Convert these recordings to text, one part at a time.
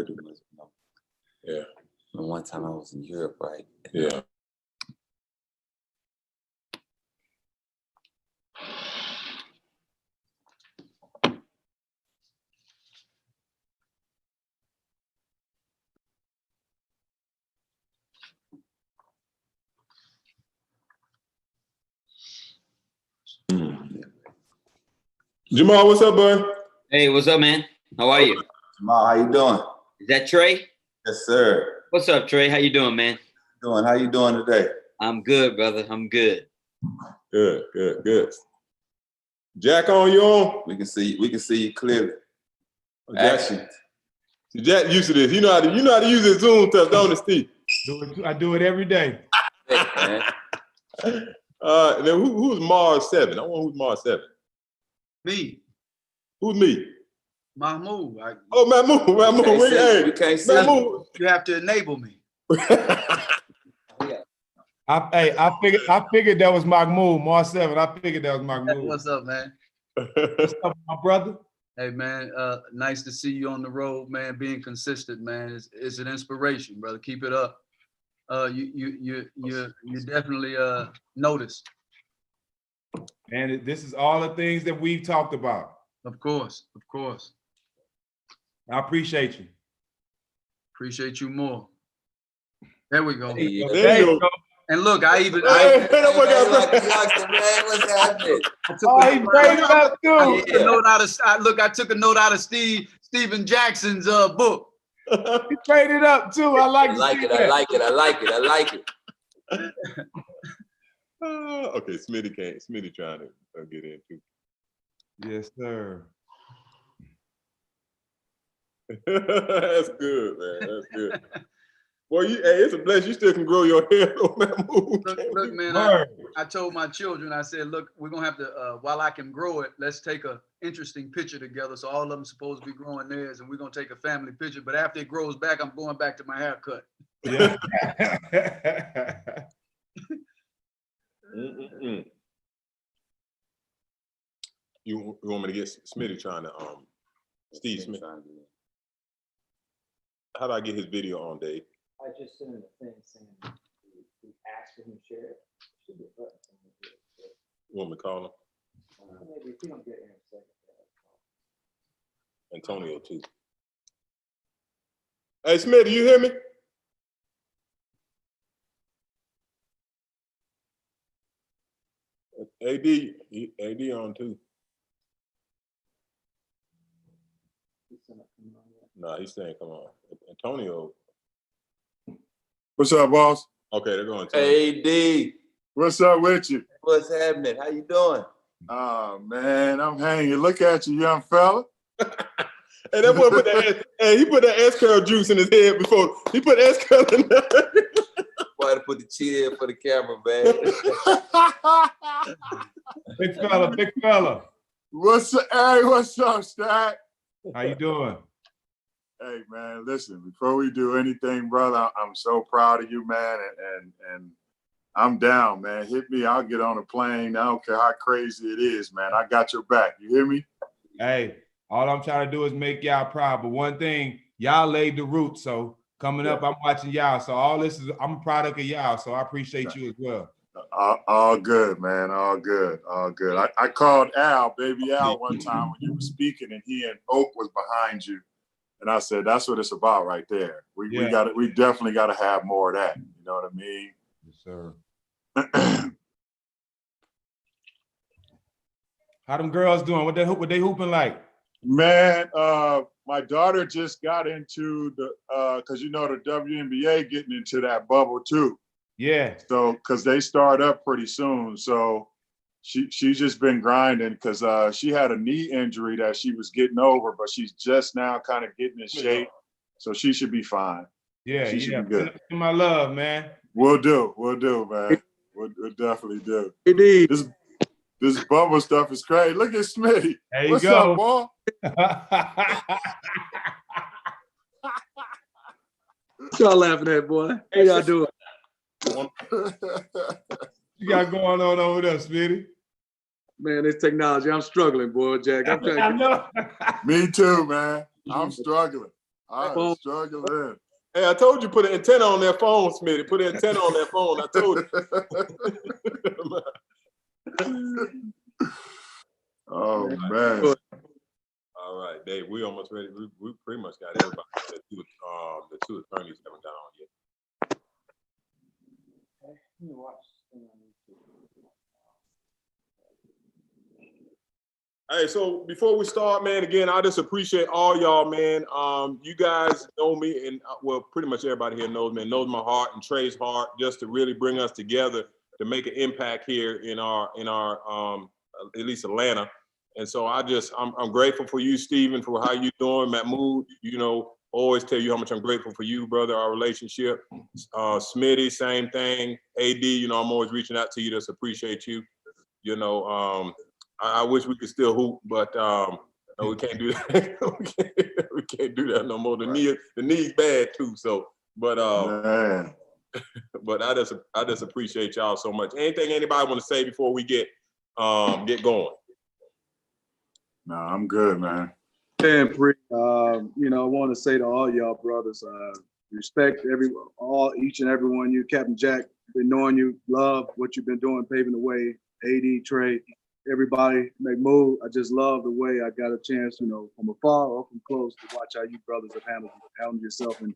pretty much. You know. Yeah. And one time I was in Europe, right? Yeah. Jamal, what's up, bud? Hey, what's up, man? How are you? Jamal, how you doing? Is that Trey? Yes, sir. What's up, Trey? How you doing, man? How you doing today? I'm good, brother. I'm good. Good. Jack on, you on? We can see you clearly. Action. Jack used to this. You know how to use his Zoom stuff, don't you, Steve? I do it every day. Hey, man. Then who's Mars 7? I want who's Mars 7. Me, Who's me? Mahmoud. Oh, Mahmoud. We can't see. Mahmoud. You have to enable me. I figured that was Mahmoud, Mars 7. I figured that was Mahmoud. What's up, man? What's up, my brother? Hey, man. Nice to see you on the road, man. Being consistent, man, is an inspiration, brother. Keep it up. You definitely notice. And this is all the things that we've talked about. Of course. I appreciate you. Appreciate you more. There we go. There you There you go. And look, I even Hey, what's happening? Oh, he prayed it up too. I took a note out of Stephen Jackson's book. He prayed it up too. I like it. Okay, Smitty trying to get in too. Yes, sir. That's good, man. That's good. Boy, hey, it's a blessing. You still can grow your hair on that move. Look, man, I told my children, I said, look, we're going to have to, while I can grow it, let's take a interesting picture together. So all of them supposed to be growing theirs, and we're going to take a family picture. But after it grows back, I'm going back to my haircut. Yeah. You want me to get Smitty trying to, Steve Smith. How do I get his video on, Dave? I just sent him a thing saying we asked for him to share it. Should be a button somewhere here. You want me to call him? Maybe if you don't get here in a second. Antonio too. Hey Smith, do you hear me? AD on too. Nah, he's saying come on. Antonio. What's up, boss? Okay, they're going to. Hey, D. What's up with you? What's happening? How you doing? Oh, man, I'm hanging. Look at you, young fella. Hey, that boy put that. Hey, he put that S-curl juice in his head before. He put S-curl in there. Boy, to put the cheat in for the camera, man. Big fella. What's up, hey, what's up, Stack? How you doing? Hey, man, listen, before we do anything, brother, I'm so proud of you, man, and I'm down, man. Hit me, I'll get on a plane. I don't care how crazy it is, man. I got your back. You hear me? Hey, all I'm trying to do is make y'all proud. But one thing, y'all laid the roots. So coming up, I'm watching y'all. So all this is, I'm a product of y'all. So I appreciate you as well. All good, man. All good. I called Al, baby Al, one time when you were speaking, and he and Oak was behind you. And I said, that's what it's about right there. We definitely got to have more of that. You know what I mean? Yes, sir. How them girls doing? What they hooping like? Man, my daughter just got into the, cause you know the WNBA getting into that bubble too. Yeah. So, cause they start up pretty soon. So she's just been grinding cause she had a knee injury that she was getting over, but she's just now kind of getting in shape. So she should be fine. Yeah, she should be good. My love, man. We'll do, man. We'll definitely do. This bubble stuff is crazy. Look at Smitty. There you What's go. up, boy? What y'all laughing at, boy? How y'all doing? You got going on over there, Smitty? Man, this technology, I'm struggling, boy, Jack. I'm trying I know. Me too, man. I'm struggling. I'm struggling. Hey, I told you put an antenna on that phone, Smitty. Put an antenna on that phone. I told you. Oh man. All right, Dave. We almost ready. We pretty much got everybody. The two attorneys haven't got on yet. Let me watch this thing on YouTube. Hey, so before we start, man, again, I just appreciate all y'all, man. You guys know me, and well, pretty much everybody here knows me, and knows my heart and Trey's heart, just to really bring us together to make an impact here in our at least Atlanta. And so I'm grateful for you, Stephen, for how you doing. Mahmoud, you know, always tell you how much I'm grateful for you, brother, our relationship. Smitty, same thing. AD, you know, I'm always reaching out to you, just appreciate you. You know, I wish we could still hoop, but no, we can't do that. we can't do that no more. The knee's bad too. So, but Man. but I just appreciate y'all so much. Anything anybody want to say before we get going? No, I'm good, man. You know, I want to say to all y'all brothers, respect each and every one of you. Captain Jack, been knowing you, love what you've been doing, paving the way. AD, Trey, everybody, Mahmoud, I just love the way I got a chance, you know, from afar or from close to watch how you brothers have handled yourself. And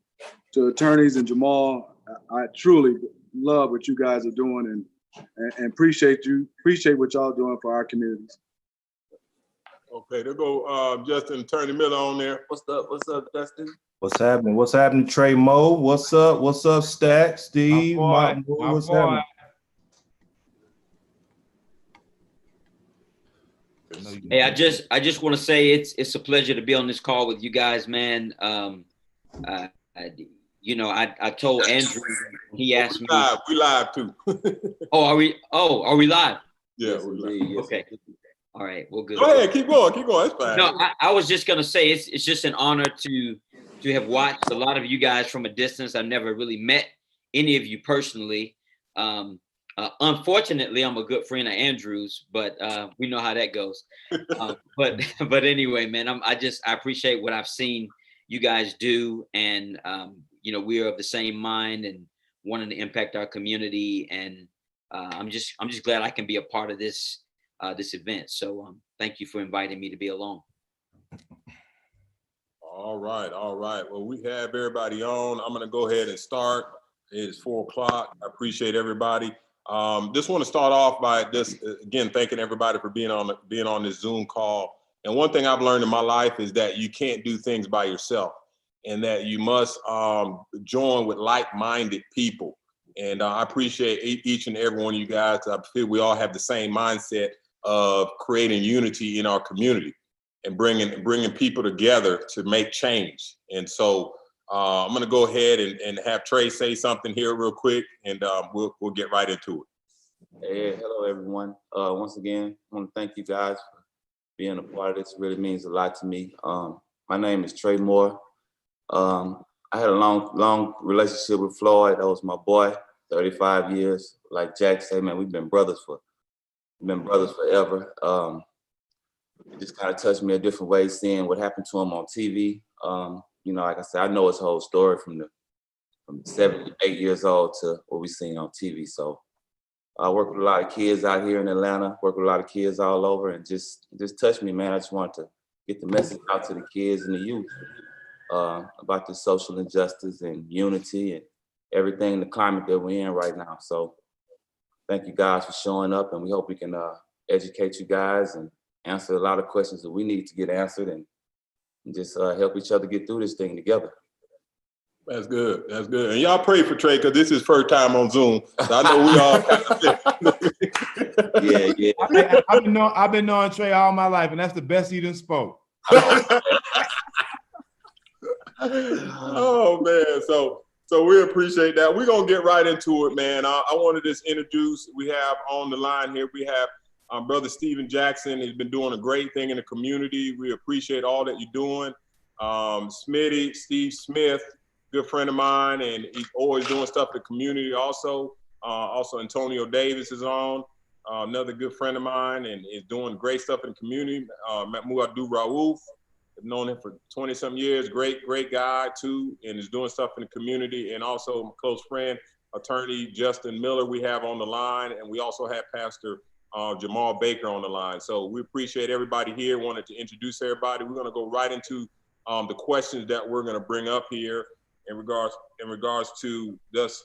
to attorneys and Jamal, I truly love what you guys are doing and appreciate what y'all doing for our communities. Okay, there go Justin, Attorney Miller on there. What's up, Justin? What's happening? What's happening, Trey Mo? What's up, Stack, Steve, My what's boy. happening? Hey, I just want to say it's a pleasure to be on this call with you guys, man. You know, I told Andrew, he asked me. We live too. Are we live? Yeah, Yes, we live. indeed. Yes, Okay. All right. Well, good. Go ahead, keep going. That's fine. No, I was just gonna say it's just an honor to have watched a lot of you guys from a distance. I've never really met any of you personally. Unfortunately, I'm a good friend of Andrew's, but we know how that goes. But anyway, man, I appreciate what I've seen you guys do, and you know, we are of the same mind and wanting to impact our community, and I'm just glad I can be a part of this event. So thank you for inviting me to be along. All right. Well, we have everybody on. I'm gonna go ahead and start. It is 4 o'clock. I appreciate everybody. Just want to start off by just again thanking everybody for being on this Zoom call. And one thing I've learned in my life is that you can't do things by yourself, and that you must join with like-minded people. And I appreciate each and every one of you guys. I feel we all have the same mindset of creating unity in our community and bringing people together to make change. And so I'm going to go ahead and have Trey say something here real quick, and we'll get right into it. Hey, hello everyone. Once again, I want to thank you guys for being a part of this. It really means a lot to me. My name is Trey Moore. I had a long relationship with Floyd. That was my boy, 35 years. Like Jack said, man, we've been brothers forever. It just kind of touched me a different way, seeing what happened to him on TV. You know, like I said, I know his whole story from 7 to 8 years old to what we seen on TV. So I work with a lot of kids out here in Atlanta, work with a lot of kids all over, and just touched me, man. I just wanted to get the message out to the kids and the youth about the social injustice and unity and everything, the climate that we're in right now. So thank you guys for showing up, and we hope we can educate you guys and answer a lot of questions that we need to get answered, and just help each other get through this thing together. That's good. And y'all pray for Trey, because this is his first time on Zoom. So I know we all Yeah. I've been knowing Trey all my life, and that's the best he done spoke. Oh man, so we appreciate that. We're gonna get right into it, man. I want to just introduce. We have on the line here. We have brother Stephen Jackson. He's been doing a great thing in the community. We appreciate all that you're doing. Smitty, Steve Smith, good friend of mine, and he's always doing stuff in the community. Also Antonio Davis is on. Another good friend of mine, and is doing great stuff in the community. Mahmoud Raouf. I've known him for 20 some years. Great guy too, and is doing stuff in the community. And also my close friend, attorney Justin Miller, we have on the line, and we also have Pastor Jamal Baker on the line. So we appreciate everybody here. Wanted to introduce everybody. We're going to go right into the questions that we're going to bring up here in regards to this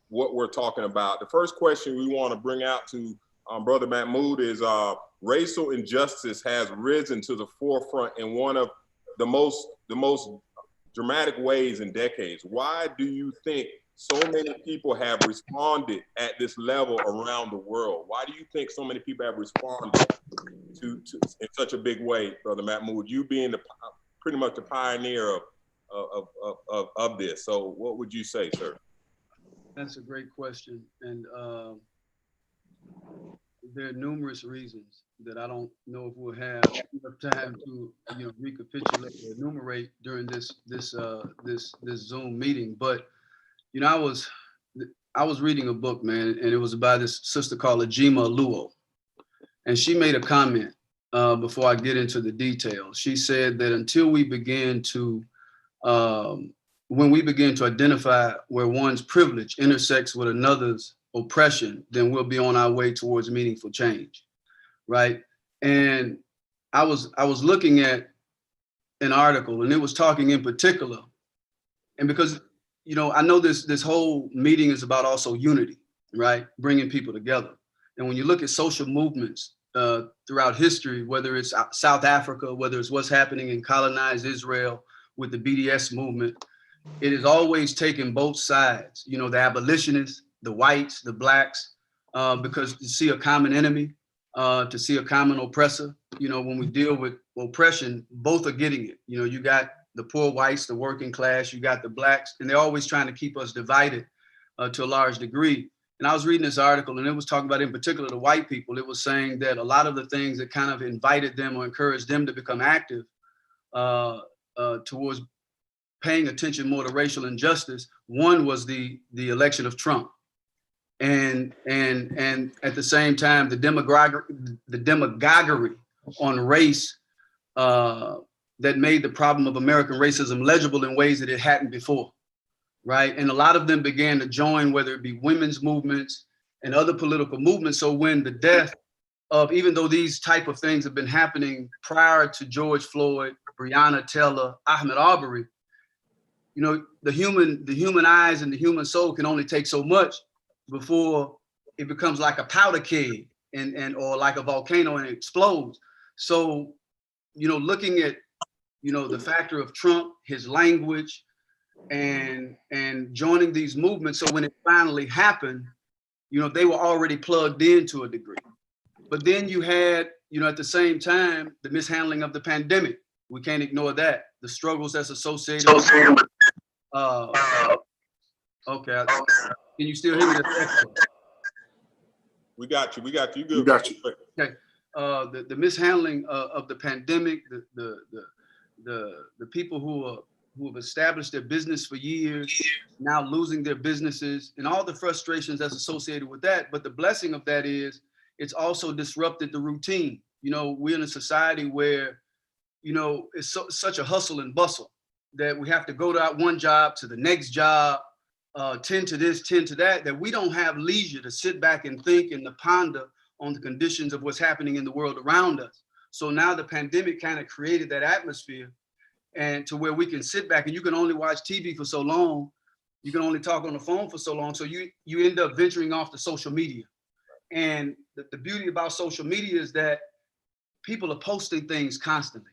what we're talking about. The first question we want to bring out to Brother Mahmoud is racial injustice has risen to the forefront in one of the most dramatic ways in decades. Why do you think so many people have responded at this level around the world? Why do you think so many people have responded to in such a big way, Brother Mahmoud? You being pretty much the pioneer of this. So what would you say, sir? That's a great question. And there are numerous reasons that I don't know if we'll have enough time to, recapitulate or enumerate during this Zoom meeting. But I was reading a book, man, and it was by this sister called Ajima Luo, and she made a comment before I get into the details. She said that until we begin to when we begin to identify where one's privilege intersects with another's oppression, then we'll be on our way towards meaningful change, right? And I was looking at an article, and it was talking in particular, and because I know this whole meeting is about also unity, right? Bringing people together. And when you look at social movements throughout history, whether it's South Africa, whether it's what's happening in colonized Israel with the BDS movement, it has always taken both sides, the abolitionists, the whites, the blacks, because to see a common enemy, to see a common oppressor, when we deal with oppression, both are getting it. You got the poor whites, the working class, you got the blacks, and they're always trying to keep us divided to a large degree. And I was reading this article, and it was talking about, in particular, the white people. It was saying that a lot of the things that kind of invited them or encouraged them to become active towards paying attention more to racial injustice, one was the election of Trump. And at the same time, the demagoguery on race that made the problem of American racism legible in ways that it hadn't before, right? And a lot of them began to join, whether it be women's movements and other political movements. So when the death of, even though these type of things have been happening prior to George Floyd, Breonna Taylor, Ahmaud Arbery, the human eyes and the human soul can only take so much before it becomes like a powder keg or like a volcano and it explodes. So, looking at, the factor of Trump, his language, and joining these movements. So when it finally happened, they were already plugged in to a degree. But then you had, at the same time, the mishandling of the pandemic. We can't ignore that. The struggles that's associated with okay. Can you still hear me? We got you. You good. We got you. Okay. The mishandling of the pandemic, the people who have established their business for years, now losing their businesses, and all the frustrations that's associated with that. But the blessing of that is it's also disrupted the routine. We're in a society where, it's such a hustle and bustle that we have to go to that one job to the next job, tend to this, tend to that we don't have leisure to sit back and think and to ponder on the conditions of what's happening in the world around us. So now the pandemic kind of created that atmosphere, and to where we can sit back, and you can only watch TV for so long, you can only talk on the phone for so long, so you end up venturing off to social media. And the beauty about social media is that people are posting things constantly,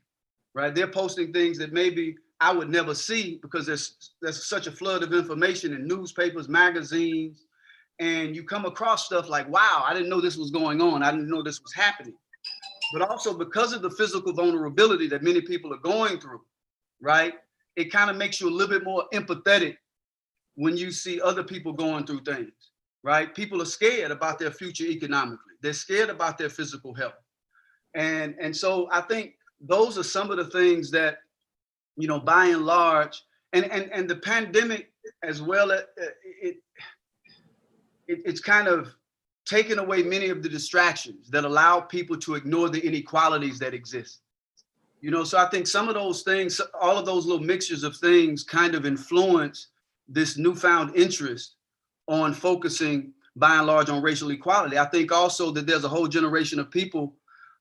right? They're posting things that maybe I would never see because there's such a flood of information in newspapers, magazines, and you come across stuff like, wow, I didn't know this was going on. I didn't know this was happening. But also because of the physical vulnerability that many people are going through, right? It kind of makes you a little bit more empathetic when you see other people going through things, right? People are scared about their future economically. They're scared about their physical health. And so I think those are some of the things that, by and large, and the pandemic as well, it's kind of taken away many of the distractions that allow people to ignore the inequalities that exist, You know, so I think some of those things, all of those little mixtures of things kind of influence this newfound interest on focusing by and large on racial equality. I think also that there's a whole generation of people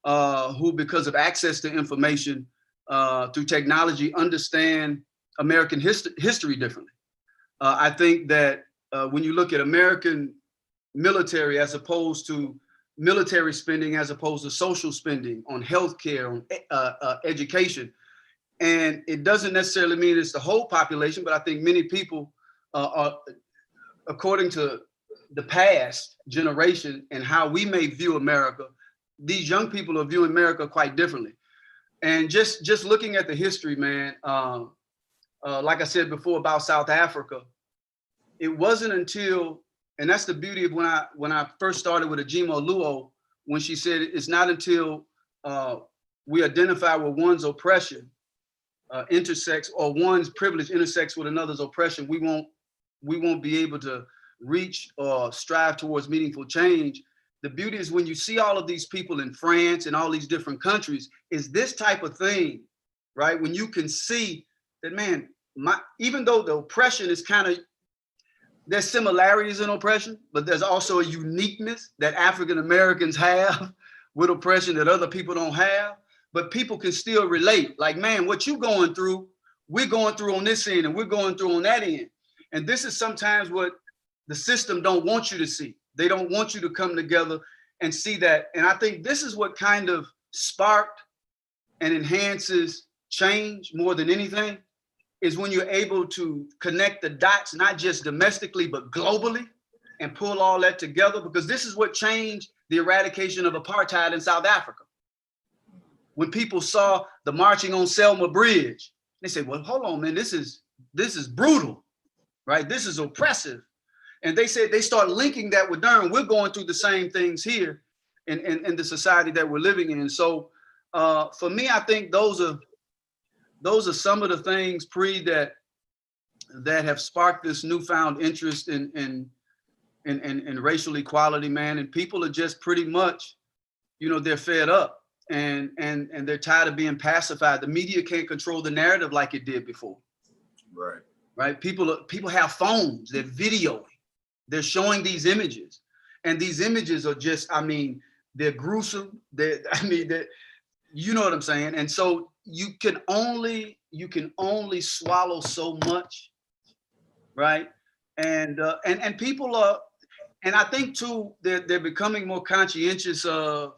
who, because of access to information through technology, understand American history differently. I think that when you look at American military as opposed to military spending, as opposed to social spending on healthcare, on education, and it doesn't necessarily mean it's the whole population, but I think many people are, according to the past generation and how we may view America, these young people are viewing America quite differently. And just looking at the history, man, like I said before about South Africa, it wasn't until, and that's the beauty of when I first started with Ajima Luo, when she said it's not until we identify with one's oppression intersects, or one's privilege intersects with another's oppression, we won't be able to reach or strive towards meaningful change. The beauty is when you see all of these people in France and all these different countries, is this type of thing, right? When you can see that, man, even though the oppression is kind of, there's similarities in oppression, but there's also a uniqueness that African Americans have with oppression that other people don't have, but people can still relate. Like, man, what you going through, we're going through on this end and we're going through on that end. And this is sometimes what the system don't want you to see. They don't want you to come together and see that. And I think this is what kind of sparked and enhances change more than anything, is when you're able to connect the dots, not just domestically, but globally, and pull all that together, because this is what changed the eradication of apartheid in South Africa. When people saw the marching on Selma Bridge, they said, well, hold on, man, this is brutal, right? This is oppressive. And they said, they start linking that with Durham. We're going through the same things here in the society that we're living in. So for me, I think those are some of the things, Pre, that have sparked this newfound interest in racial equality, man. And people are just pretty much, you know, they're fed up and they're tired of being pacified. The media can't control the narrative like it did before. Right. Right. People have phones, they're videoing, they're showing these images. And these images are just, I mean, they're gruesome. You know what I'm saying? And so you can only swallow so much, right? And people are, and I think too, they're becoming more conscientious of,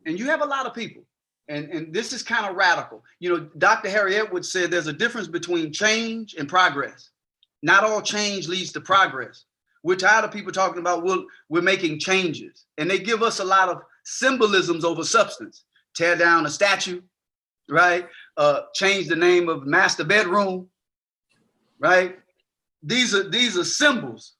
and you have a lot of people, and this is kind of radical. You know, Dr. Harry Edwards said there's a difference between change and progress. Not all change leads to progress. We're tired of people talking about, we're making changes, and they give us a lot of symbolisms over substance. Tear down a statue, right? Change the name of master bedroom, right? These are symbols,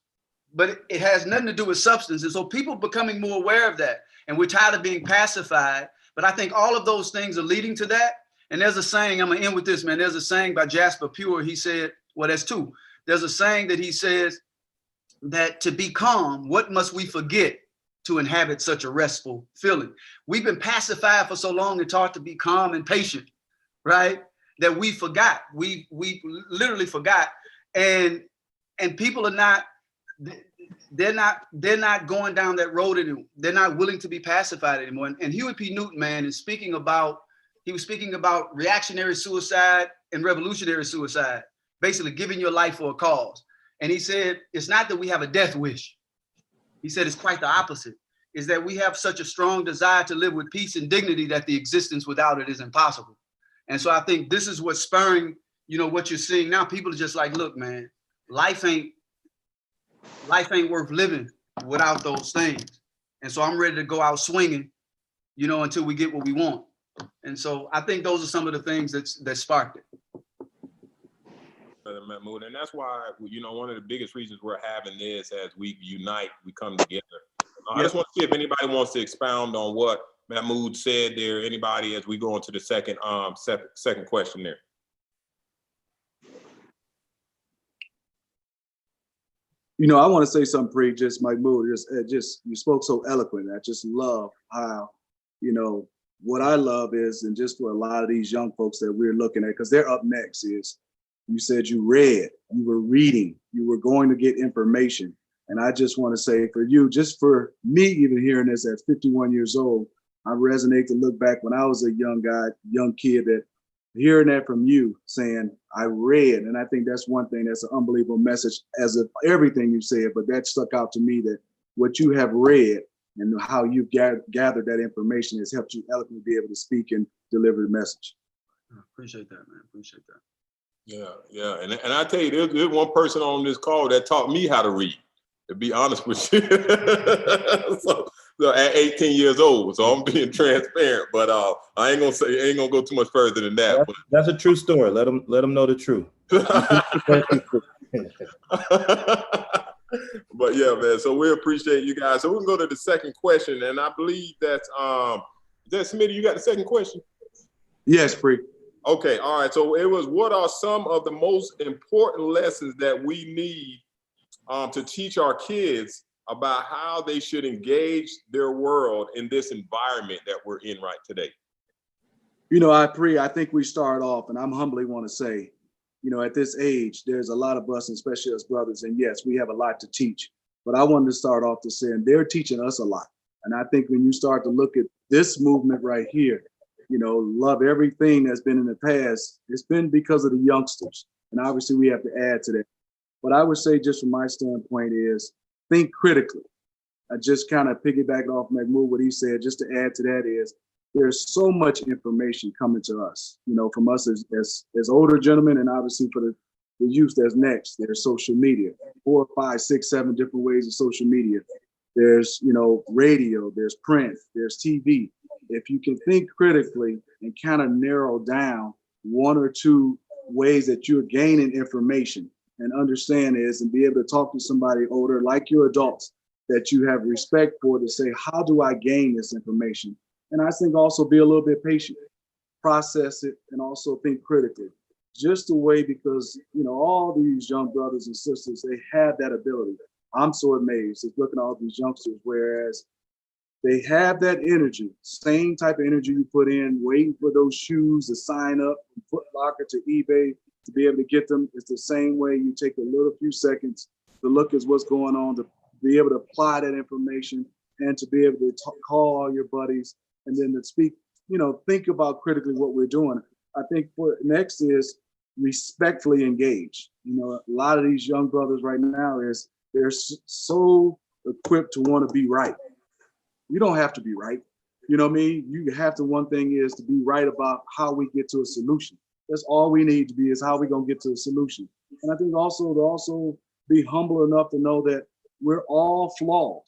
but it has nothing to do with substance. And so people becoming more aware of that, and we're tired of being pacified. But I think all of those things are leading to that. And there's a saying, I'm gonna end with this, man. There's a saying by Jasper Pure. He said, well, there's two. There's a saying that he says that to be calm, what must we forget to inhabit such a restful feeling? We've been pacified for so long and taught to be calm and patient, right? That we forgot. We literally forgot. And people are not, they're not going down that road anymore. They're not willing to be pacified anymore. And Huey P. Newton, man, is speaking about, he was speaking about reactionary suicide and revolutionary suicide, basically giving your life for a cause. And he said, it's not that we have a death wish. He said, it's quite the opposite, is that we have such a strong desire to live with peace and dignity that the existence without it is impossible. And so I think this is what's spurring, you know, what you're seeing now. People are just like, look, man, life ain't worth living without those things. And so I'm ready to go out swinging, you know, until we get what we want. And so I think those are some of the things that sparked it. Mahmoud, and that's why, you know, one of the biggest reasons we're having this, as we unite, we come together. I just want to see if anybody wants to expound on what Mahmoud said there. Anybody, as we go into the second question there. You know, I want to say something, Pre, just Mahmoud, just you spoke so eloquent. I just love how, you know, what I love is, and just for a lot of these young folks that we're looking at, because they're up next, is you said you read, you were reading, you were going to get information. And I just want to say for you, just for me, even hearing this at 51 years old, I resonate to look back when I was a young guy, young kid, that hearing that from you saying, I read. And I think that's one thing, that's an unbelievable message as of everything you said, but that stuck out to me, that what you have read and how you've gathered that information has helped you eloquently be able to speak and deliver the message. Appreciate that, man. Appreciate that. Yeah. And I tell you, there's one person on this call that taught me how to read, to be honest with you. so at 18 years old, so I'm being transparent, but I ain't gonna go too much further than that. That's a true story. Let them know the truth. But yeah, man. So we appreciate you guys. So we can go to the second question, and I believe that's Smitty. You got the second question? Yes, Pre. Okay, all right. So it was, what are some of the most important lessons that we need to teach our kids about how they should engage their world in this environment that we're in right today? You know, I think we start off, and I'm humbly want to say, you know, at this age, there's a lot of us, especially as brothers, and yes, we have a lot to teach. But I wanted to start off to saying they're teaching us a lot. And I think when you start to look at this movement right here, you know, love everything that's been in the past, it's been because of the youngsters. And obviously we have to add to that. But I would say, just from my standpoint, is think critically. I just kind of piggyback off Mahmoud, what he said, just to add to that is, there's so much information coming to us, you know, from us as older gentlemen, and obviously for the youth that's next. There's social media, 4, 5, 6, 7 different ways of social media. There's, you know, radio, there's print, there's TV. If you can think critically and kind of narrow down 1 or 2 ways that you're gaining information and understand is, and be able to talk to somebody older, like your adults, that you have respect for, to say, how do I gain this information? And I think also be a little bit patient, process it, and also think critically. Just the way, because, you know, all these young brothers and sisters, they have that ability. I'm so amazed at looking at all these youngsters, whereas they have that energy, same type of energy you put in, waiting for those shoes to sign up from Foot Locker to eBay to be able to get them. It's the same way you take a little few seconds to look at what's going on, to be able to apply that information, and to be able to call all your buddies, and then to speak, you know, think about critically what we're doing. I think what next is respectfully engage. You know, a lot of these young brothers right now is they're so equipped to want to be right. You don't have to be right. You know what I mean? You have to, one thing is to be right about how we get to a solution. That's all we need to be, is how we gonna get to a solution. And I think also to be humble enough to know that we're all flawed.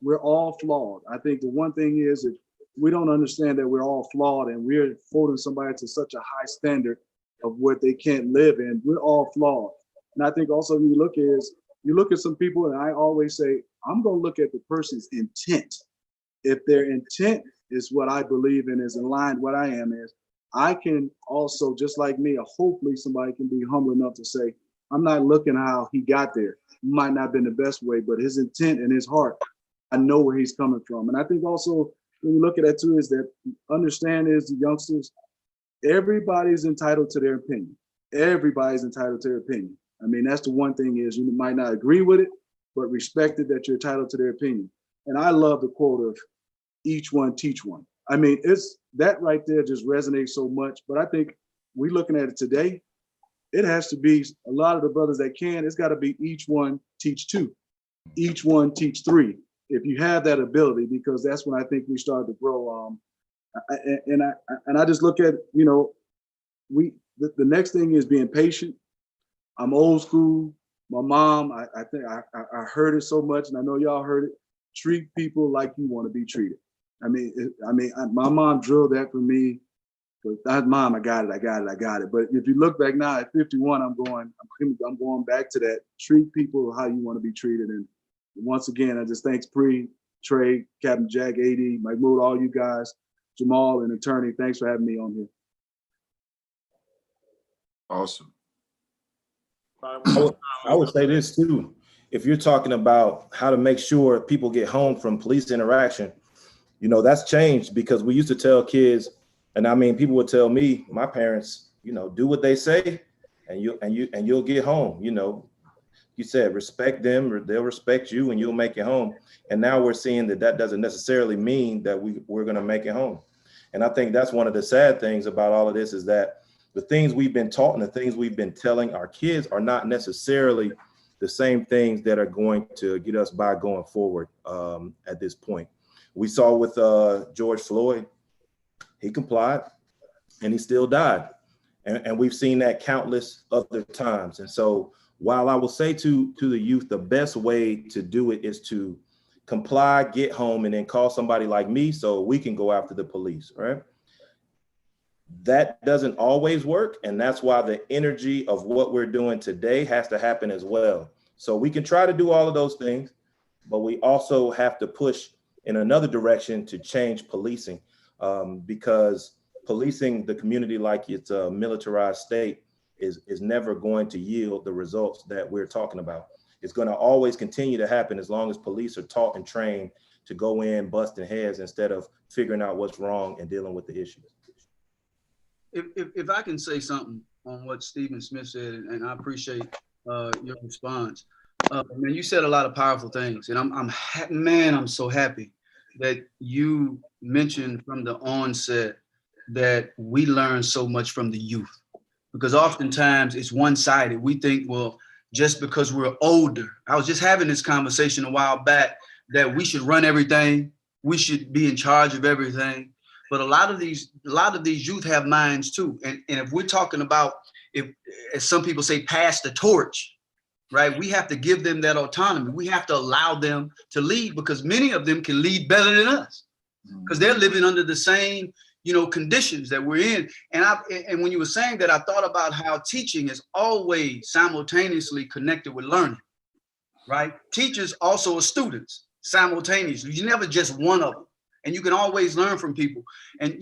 We're all flawed. I think the one thing is, if we don't understand that we're all flawed and we're holding somebody to such a high standard of what they can't live in, we're all flawed. And I think also when you look at some people, and I always say, I'm gonna look at the person's intent. If their intent is what I believe in, is in line what I am is, I can also, just like me, hopefully somebody can be humble enough to say, I'm not looking how he got there. It might not have been the best way, but his intent and his heart, I know where he's coming from. And I think also, when you look at that too, is that understand is the youngsters, everybody's entitled to their opinion. Everybody's entitled to their opinion. I mean, that's the one thing is, you might not agree with it, but respect it that you're entitled to their opinion. And I love the quote of each one teach one. I mean, it's that right there just resonates so much. But I think we looking at it today, it has to be a lot of the brothers that can, it's got to be each one teach 2, each one teach 3. If you have that ability, because that's when I think we started to grow. And I just look at, you know, the next thing is being patient. I'm old school. My mom, I think I heard it so much, and I know y'all heard it. Treat people like you want to be treated. My mom drilled that for me. But that, Mom, I got it. But if you look back now at 51, I'm going back to that. Treat people how you want to be treated. And once again, I just thanks Pre, Trey, Captain Jack, AD, Mahmoud, all you guys, Jamal, and attorney. Thanks for having me on here. Awesome. I would say this too. If you're talking about how to make sure people get home from police interaction, you know, that's changed because we used to tell kids, and I mean, people would tell me, my parents, you know, do what they say and you'll get home. You know, you said respect them or they'll respect you and you'll make it home. And now we're seeing that that doesn't necessarily mean that we're going to make it home. And I think that's one of the sad things about all of this is that the things we've been taught and the things we've been telling our kids are not necessarily the same things that are going to get us by going forward at this point. We saw with George Floyd, he complied and he still died. And we've seen that countless other times. And so while I will say to the youth, the best way to do it is to comply, get home, and then call somebody like me so we can go after the police, right? That doesn't always work. And that's why the energy of what we're doing today has to happen as well. So we can try to do all of those things, but we also have to push in another direction to change policing because policing the community like it's a militarized state is never going to yield the results that we're talking about. It's going to always continue to happen as long as police are taught and trained to go in busting heads instead of figuring out what's wrong and dealing with the issues. If I can say something on what Stephen Smith said, and I appreciate your response. Man, you said a lot of powerful things, and I'm so happy that you mentioned from the onset that we learn so much from the youth, because oftentimes it's one-sided. We think, well, just because we're older. I was just having this conversation a while back that we should run everything, we should be in charge of everything. But a lot of these youth have minds too. And if we're talking about, if, as some people say, pass the torch, right? We have to give them that autonomy. We have to allow them to lead, because many of them can lead better than us because they're living under the same, conditions that we're in. And when you were saying that, I thought about how teaching is always simultaneously connected with learning, right? Teachers also are students simultaneously. You're never just one of them. And you can always learn from people. And,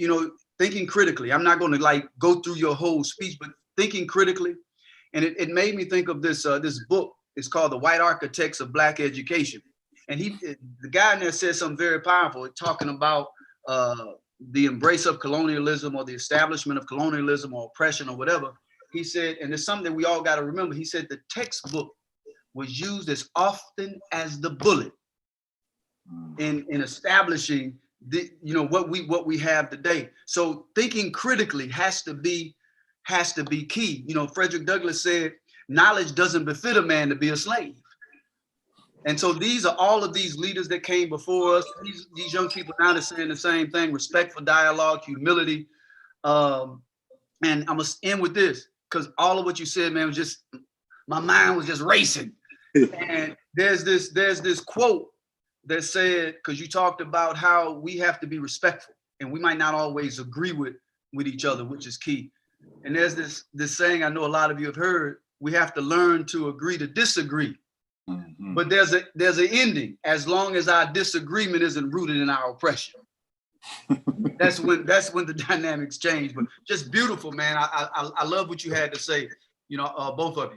thinking critically, I'm not going to go through your whole speech, but thinking critically. And it made me think of this book. It's called The White Architects of Black Education. And the guy in there said something very powerful, talking about the embrace of colonialism or the establishment of colonialism or oppression or whatever. He said, and it's something that we all got to remember. He said the textbook was used as often as the bullet in establishing what we have today. So thinking critically has to be key. Frederick Douglass said, knowledge doesn't befit a man to be a slave. And so these are all of these leaders that came before us. These young people now are saying the same thing: respect for dialogue, humility. And I'm gonna end with this, because all of what you said, man, was just, my mind was just racing. And there's this quote that said, because you talked about how we have to be respectful, and we might not always agree with each other, which is key. And there's this saying I know a lot of you have heard: we have to learn to agree to disagree. Mm-hmm. But there's an ending, as long as our disagreement isn't rooted in our oppression. That's when the dynamics change. But just beautiful, man. I love what you had to say, both of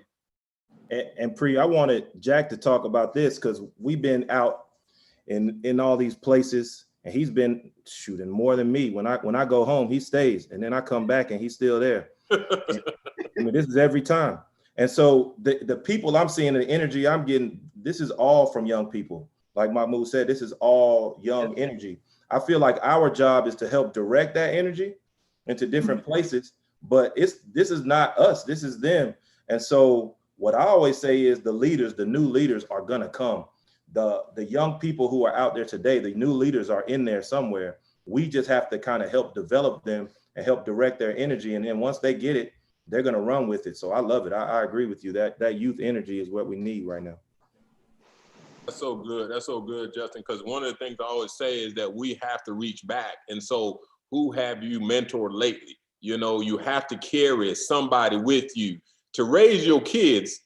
you. And Pre, I wanted Jack to talk about this, because we've been out in all these places, and he's been shooting more than me. When I go home, he stays, and then I come back and he's still there. I mean, this is every time. And so the people I'm seeing, the energy I'm getting, this is all from young people. Like Mahmoud said, this is all young energy. I feel like our job is to help direct that energy into different places, but this is not us, this is them. And so what I always say is the new leaders are gonna come. The young people who are out there today, the new leaders are in there somewhere. We just have to kind of help develop them and help direct their energy. And then once they get it, they're going to run with it. So I love it. I agree with you that youth energy is what we need right now. That's so good. That's so good, Justin, because one of the things I always say is that we have to reach back. And so who have you mentored lately? You have to carry somebody with you. To raise your kids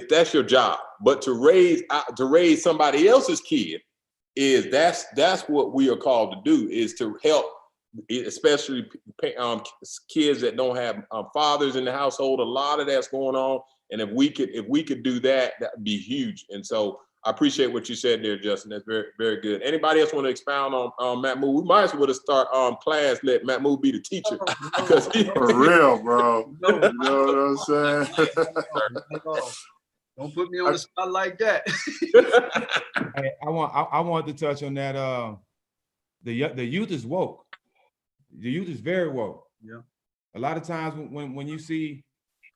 that's your job. But to raise somebody else's kid that's what we are called to do, is to help, especially kids that don't have fathers in the household. A lot of that's going on, and if we could do that, that would be huge. And so I appreciate what you said there, Justin. That's very, very good. Anybody else want to expound on Matt Moore? We might as well start class. Let Matt Moore be the teacher. Because For real, bro. No, You know what I'm saying? no. Don't put me on the spot like that. Hey, I want to touch on that. The youth is woke. The youth is very woke. Yeah. A lot of times when you see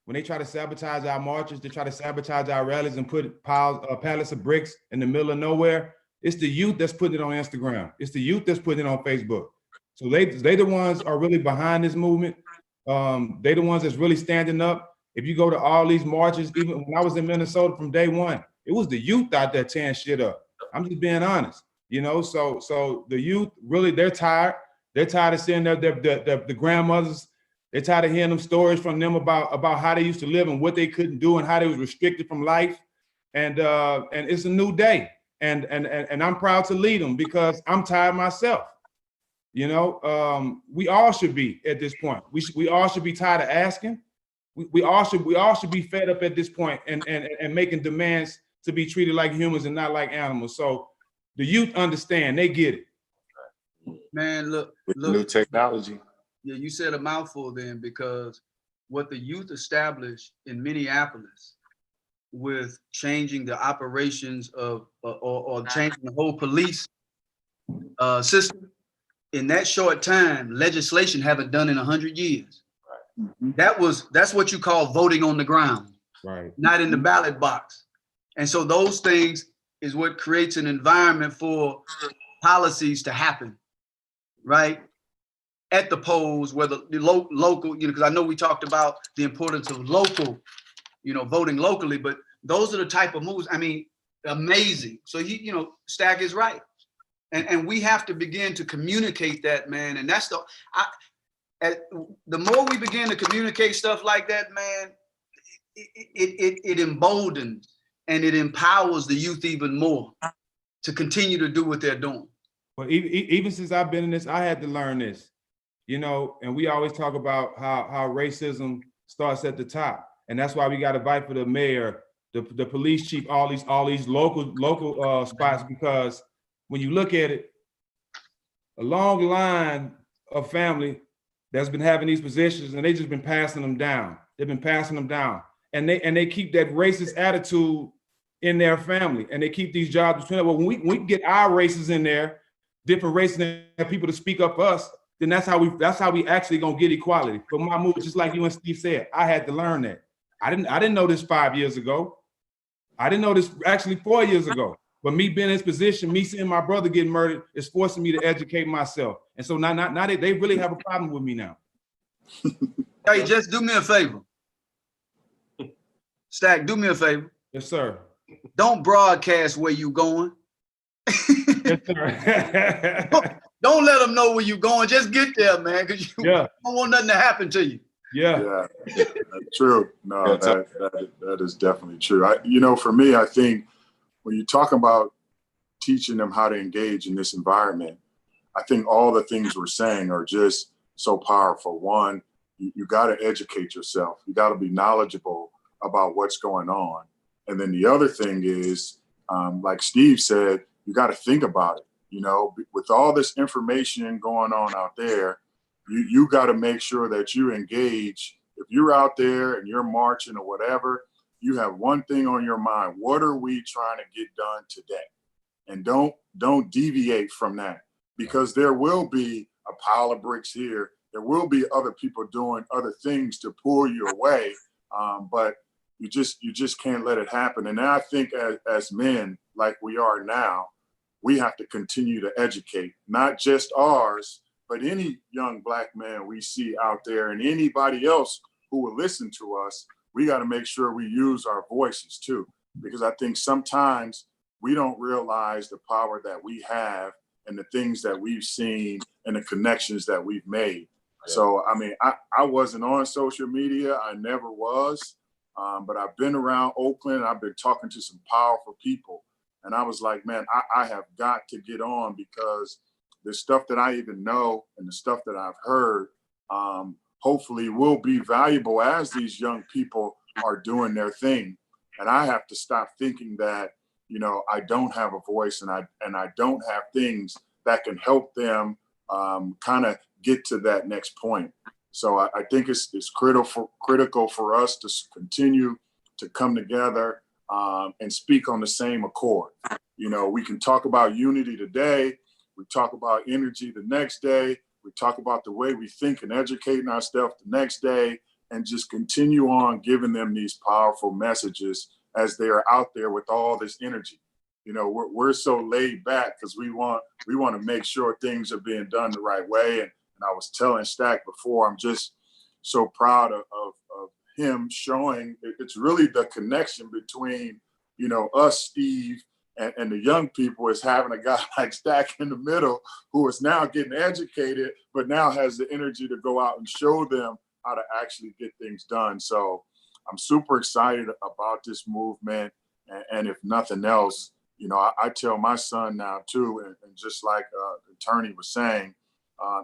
when they try to sabotage our marches, they try to sabotage our rallies and put pallets of bricks in the middle of nowhere. It's the youth that's putting it on Instagram. It's the youth that's putting it on Facebook. So they the ones are really behind this movement. They the ones that's really standing up. If you go to all these marches, even when I was in Minnesota from day one, it was the youth out there tearing shit up. I'm just being honest, you know. So the youth really, they're tired. They're tired of seeing the grandmothers. They're tired of hearing them stories from them about how they used to live and what they couldn't do and how they was restricted from life. And it's a new day. And I'm proud to lead them because I'm tired myself. You know, we all should be at this point. We all should be tired of asking. We all should be fed up at this point and making demands to be treated like humans and not like animals. So the youth understand, they get it. Man, look. New technology. Yeah, you said a mouthful then, because what the youth established in Minneapolis with changing the operations of or changing the whole police system in that short time, legislation haven't done in 100 years. That's what you call voting on the ground, right? Not in the ballot box. And so those things is what creates an environment for policies to happen, right? At the polls, whether the local, you know, because I know we talked about the importance of local, you know, voting locally, but those are the type of moves. I mean, amazing. So you know, Stack is right, and we have to begin to communicate that, man. And that's the more we begin to communicate stuff like that, man, it emboldens and it empowers the youth even more to continue to do what they're doing. But even since I've been in this, I had to learn this. You know, and we always talk about how racism starts at the top, and that's why we got to fight for the mayor, the police chief, all these local spots, because when you look at it, a long line of family that's been having these positions, and they just been passing them down. They've been passing them down, and they keep that racist attitude in their family, and they keep these jobs between them. Well, when we get our races in there, different races, and people to speak up for us, then that's how we actually gonna get equality. But my move, just like you and Steve said, I had to learn that. I didn't know this 5 years ago. I didn't know this actually 4 years ago. But me being in this position, me seeing my brother get murdered, is forcing me to educate myself. And so now they really have a problem with me now. Hey, just do me a favor. Stack, do me a favor. Yes, sir. Don't broadcast where you going. Yes, sir. Don't let them know where you're going. Just get there, man, because you don't want nothing to happen to you. Yeah. That's true. No, that is definitely true. You know, for me, I think when you talk about teaching them how to engage in this environment, I think all the things we're saying are just so powerful. One, you got to educate yourself. You got to be knowledgeable about what's going on. And then the other thing is, like Steve said, you got to think about it. You know, with all this information going on out there, you got to make sure that you engage. If you're out there and you're marching or whatever, you have one thing on your mind. What are we trying to get done today? And don't deviate from that, because there will be a pile of bricks here. There will be other people doing other things to pull you away. But you just can't let it happen. And I think as men, like we are now, we have to continue to educate, not just ours, but any young Black man we see out there and anybody else who will listen to us. We got to make sure we use our voices too, because I think sometimes we don't realize the power that we have and the things that we've seen and the connections that we've made. Yeah. So, I mean, I wasn't on social media. I never was, but I've been around Oakland. I've been talking to some powerful people. And I was like, man, I have got to get on, because the stuff that I even know and the stuff that I've heard, hopefully will be valuable as these young people are doing their thing. And I have to stop thinking that you know, I don't have a voice and I don't have things that can help them kind of get to that next point. So I think it's critical for us to continue to come together and speak on the same accord. You know, we can talk about unity today. We talk about energy the next day. We talk about the way we think and educating ourselves the next day, and just continue on giving them these powerful messages as they are out there with all this energy. You know, we're so laid back because we want to make sure things are being done the right way. And I was telling Stack before, I'm just so proud of him showing it's really the connection between, you know, us, Steve, and the young people, is having a guy like Stack in the middle who is now getting educated, but now has the energy to go out and show them how to actually get things done. So I'm super excited about this movement. And if nothing else, you know, I tell my son now too, and just like the attorney was saying,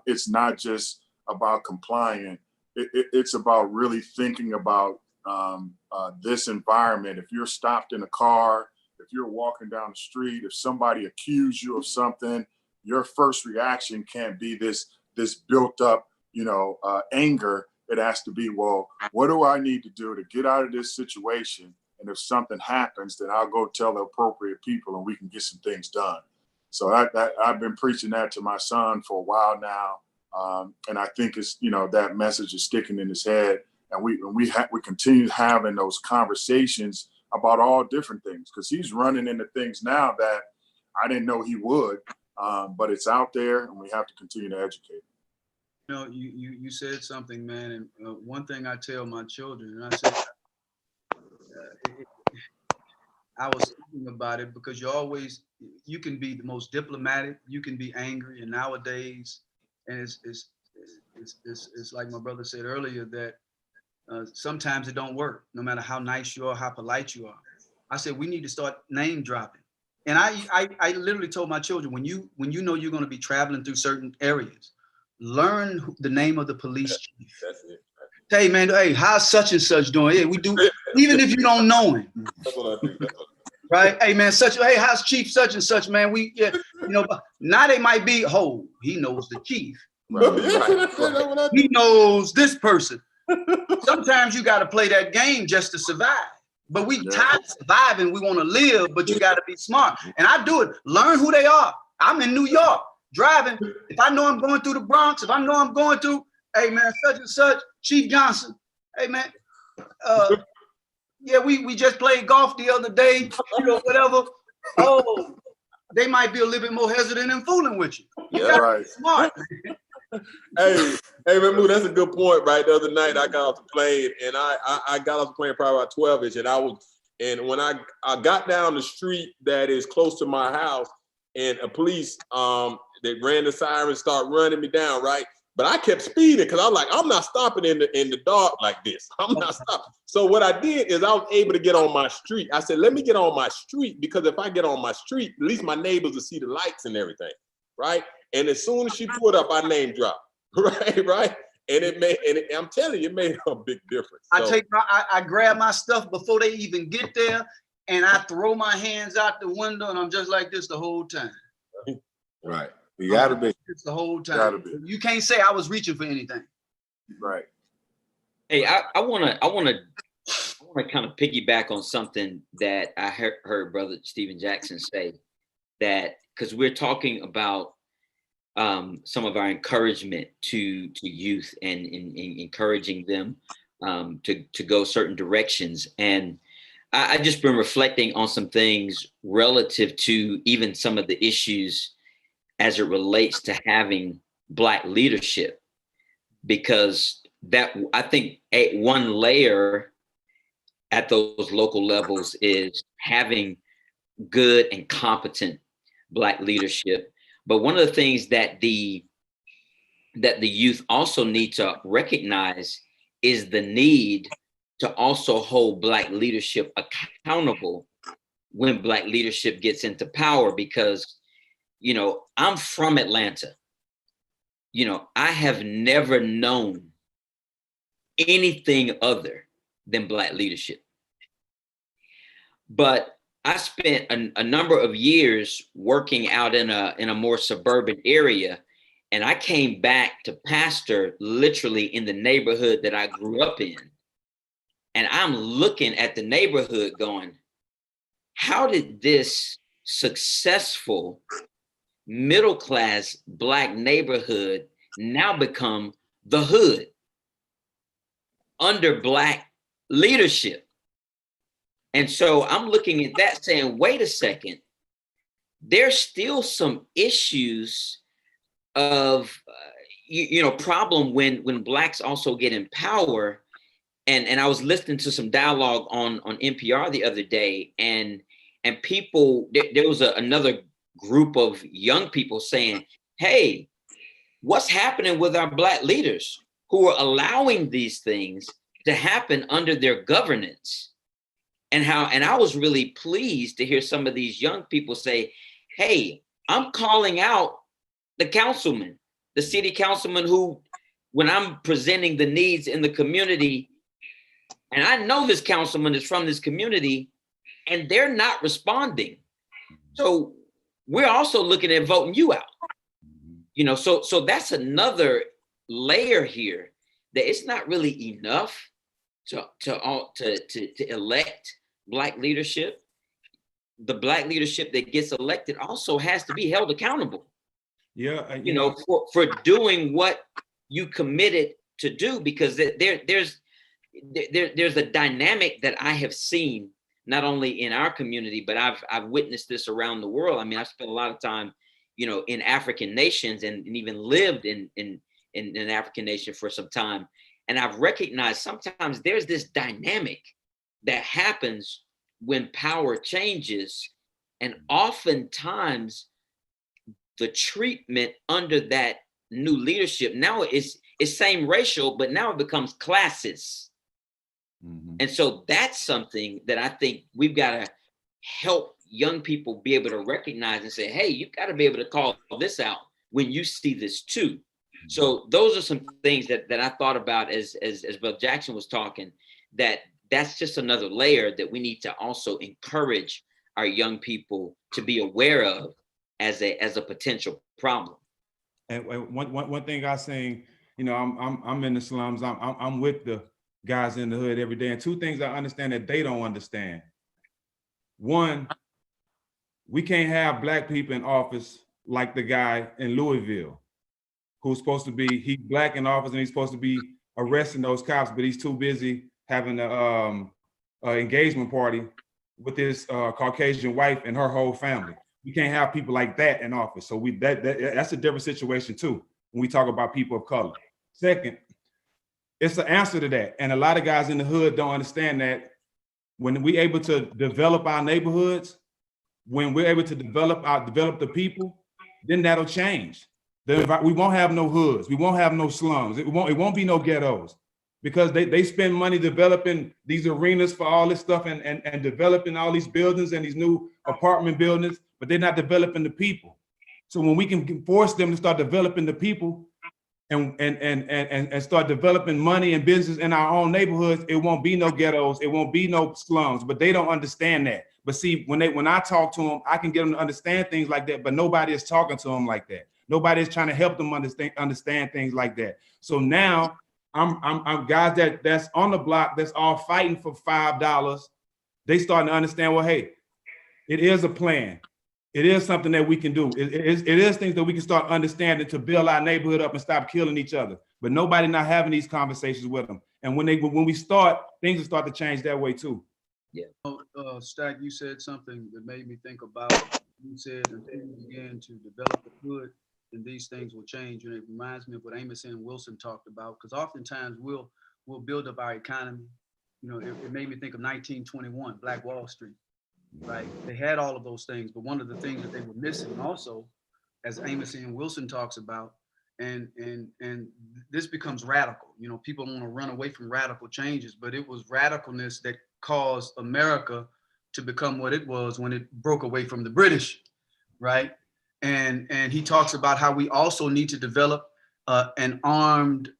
it's not just about complying. It's about really thinking about this environment. If you're stopped in a car, if you're walking down the street, if somebody accused you of something, your first reaction can't be this built up, you know, anger. It has to be, well, what do I need to do to get out of this situation? And if something happens, then I'll go tell the appropriate people and we can get some things done. So I've been preaching that to my son for a while now. And I think it's, you know, that message is sticking in his head. And we continue having those conversations about all different things, because he's running into things now that I didn't know he would, but it's out there and we have to continue to educate. You know, you said something, man, and one thing I tell my children, and I said, I was thinking about it because you can be the most diplomatic, you can be angry, and nowadays, and it's like my brother said earlier, that sometimes it don't work, no matter how nice you are, how polite you are. I said, we need to start name dropping. And I literally told my children, when you know you're going to be traveling through certain areas, learn the name of the police chief. That's it. Hey man, hey, how's such and such doing? Yeah, we do, even if you don't know him. That's what I do. Right? Hey man, hey, how's Chief such and such, man? You know, now they might be, oh, he knows the chief. Right. He knows this person. Sometimes you got to play that game just to survive. But we tired of surviving. We want to live, but you got to be smart. And I do it. Learn who they are. I'm in New York driving. If I know I'm going through the Bronx, if I know I'm going through, hey man, such and such, Chief Johnson. Hey man, yeah, we just played golf the other day, you know, whatever. Oh, they might be a little bit more hesitant in fooling with you. You gotta right. be smart. Hey, Ramu, that's a good point, right? The other night I got off the plane, and I got off the plane probably about 12-ish, and when I got down the street that is close to my house, and a police they ran the siren, start running me down, right? But I kept speeding because I was like, I'm not stopping in the dark like this. I'm not stopping. So what I did is I was able to get on my street. I said, let me get on my street, because if I get on my street, at least my neighbors will see the lights and everything, right? And as soon as she pulled up, I name dropped, right? And I'm telling you, it made a big difference. So, I grab my stuff before they even get there, and I throw my hands out the window, and I'm just like this the whole time. Right. You gotta be. It's the whole time. You can't say I was reaching for anything. Right. Hey, I wanna kind of piggyback on something that I heard Brother Stephen Jackson say, that because we're talking about some of our encouragement to youth and in encouraging them to go certain directions. And I just been reflecting on some things relative to even some of the issues as it relates to having Black leadership, because that, I think, one layer at those local levels is having good and competent Black leadership. But one of the things that the youth also need to recognize is the need to also hold Black leadership accountable when Black leadership gets into power, because, you know, I'm from Atlanta. You know, I have never known anything other than Black leadership. But I spent a number of years working out in a more suburban area, and I came back to pastor literally in the neighborhood that I grew up in. And I'm looking at the neighborhood going, how did this successful middle class Black neighborhood now become the hood under Black leadership? And so I'm looking at that saying, wait a second, there's still some issues of, problem when Blacks also get in power. And I was listening to some dialogue on NPR the other day, and people, there was another group of young people saying, hey, what's happening with our Black leaders who are allowing these things to happen under their governance? And I was really pleased to hear some of these young people say, hey, I'm calling out the councilman, the city councilman who, when I'm presenting the needs in the community, and I know this councilman is from this community, and they're not responding. So we're also looking at voting you out. So that's another layer here, that it's not really enough to elect Black leadership. The Black leadership that gets elected also has to be held accountable. Yeah, for doing what you committed to do, because there's a dynamic that I have seen not only in our community, but I've witnessed this around the world. I mean, I've spent a lot of time, in African nations, and even lived in an African nation for some time. And I've recognized sometimes there's this dynamic that happens when power changes. And oftentimes the treatment under that new leadership now is same racial, but now it becomes classes. Mm-hmm. And so that's something that I think we've got to help young people be able to recognize and say, hey, you've got to be able to call this out when you see this too. So those are some things that I thought about as Brother Jackson was talking, that's just another layer that we need to also encourage our young people to be aware of as a potential problem. And one thing I saying, I'm in the slums. I'm with the guys in the hood every day. And two things I understand that they don't understand. One, we can't have Black people in office like the guy in Louisville, who's supposed to be, he's Black in office and he's supposed to be arresting those cops, but he's too busy having a engagement party with his Caucasian wife and her whole family. We can't have people like that in office. So that's a different situation too, when we talk about people of color. Second, it's an answer to that. And a lot of guys in the hood don't understand that when we able to develop our neighborhoods, when we're able to develop the people, then that'll change. We won't have no hoods. We won't have no slums. It won't be no ghettos, because they spend money developing these arenas for all this stuff and developing all these buildings and these new apartment buildings, but they're not developing the people. So when we can force them to start developing the people and start developing money and business in our own neighborhoods, it won't be no ghettos, it won't be no slums, but they don't understand that. But see, when I talk to them, I can get them to understand things like that, but nobody is talking to them like that. Nobody is trying to help them understand things like that. So now I'm guys that's on the block that's all fighting for $5. They starting to understand, well, hey, it is a plan. It is something that we can do. It is things that we can start understanding to build our neighborhood up and stop killing each other. But nobody not having these conversations with them. And when we start, things will start to change that way too. Yeah. Stack, you said something that made me think about. You said until you begin to develop the hood, and these things will change. And it reminds me of what Amos and Wilson talked about, because oftentimes we'll build up our economy. It made me think of 1921, Black Wall Street. Right, they had all of those things, but one of the things that they were missing also, as Amos and Wilson talks about, and this becomes radical. People want to run away from radical changes, but it was radicalness that caused America to become what it was when it broke away from the British, right? And he talks about how we also need to develop an armed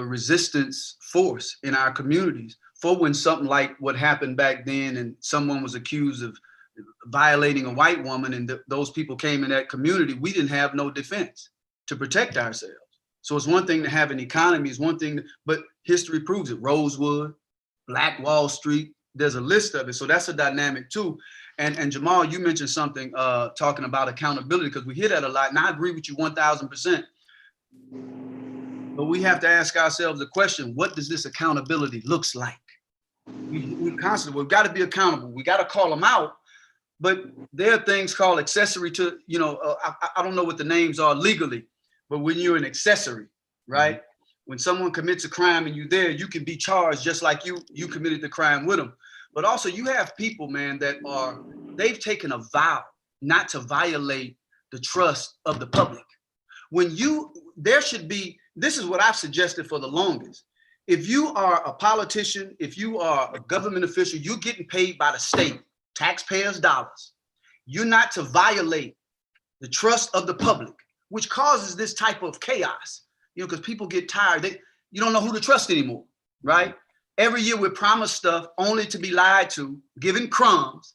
resistance force in our communities for when something like what happened back then and someone was accused of violating a white woman and those people came in that community, we didn't have no defense to protect ourselves. So it's one thing to have an economy, it's one thing, but history proves it. Rosewood, Black Wall Street, there's a list of it. So that's a dynamic too. And Jamal, you mentioned something talking about accountability, because we hear that a lot, and I agree with you 1000%. But we have to ask ourselves the question, what does this accountability looks like? We constantly, we've got to be accountable. We got to call them out. But there are things called accessory to, you know, I don't know what the names are legally, but when you're an accessory, right? Mm-hmm. When someone commits a crime and you're there, you can be charged just like you committed the crime with them. But also you have people, man, they've taken a vow not to violate the trust of the public. There should be, this is what I've suggested for the longest. If you are a politician, if you are a government official, you're getting paid by the state, taxpayers' dollars. You're not to violate the trust of the public, which causes this type of chaos, you know, because people get tired. You don't know who to trust anymore, right? Every year we're promised stuff only to be lied to, given crumbs,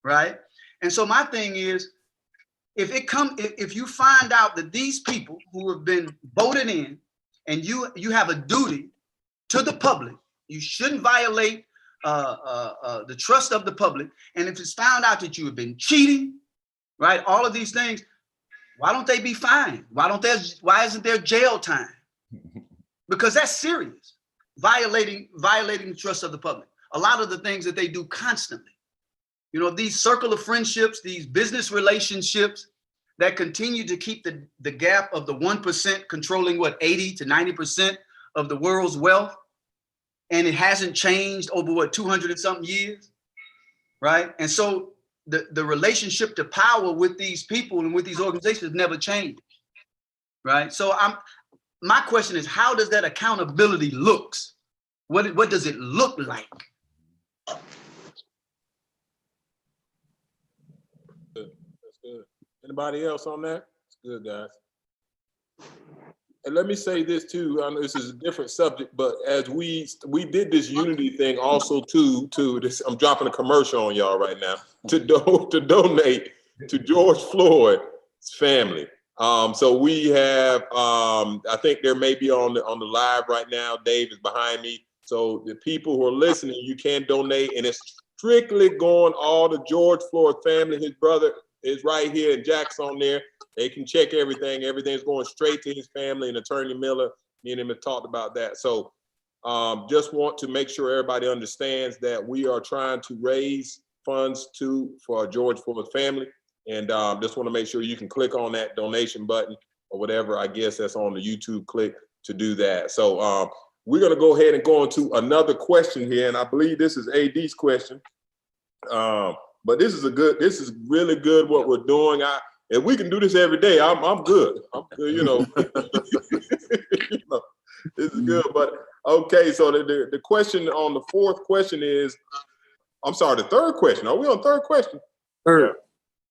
right? And so my thing is, if you find out that these people who have been voted in and you have a duty to the public, you shouldn't violate the trust of the public. And if it's found out that you have been cheating, right, all of these things, why don't they be fined? Why isn't there jail time? Because that's serious, violating the trust of the public. A lot of the things that they do constantly, you know, these circle of friendships, these business relationships that continue to keep the gap of the 1% controlling what, 80 to 90% of the world's wealth. And it hasn't changed over what, 200 and something years, right? And so the relationship to power with these people and with these organizations never changed, right? So my question is, how does that accountability looks? What does it look like? That's good. Anybody else on that? It's good, guys. And let me say this too. I know this is a different subject, but as we did this Unity thing also to this, I'm dropping a commercial on y'all right now to donate to George Floyd's family. So we have, I think there may be on the live right now. Dave is behind me. So the people who are listening, you can donate, and it's strictly going all to George Floyd family. His brother is right here, and Jack's on there. They can check everything. Everything's going straight to his family, and Attorney Miller, me and him have talked about that. So just want to make sure everybody understands that we are trying to raise funds for George Floyd's family. And just want to make sure you can click on that donation button or whatever, I guess that's on the YouTube click to do that. So we're going to go ahead and go into another question here. And I believe this is AD's question. But this is really good what we're doing. If we can do this every day, I'm good. I'm good, you know. You know, this is good. But okay, so the question on the fourth question is, I'm sorry, the third question. Are we on third question? Third.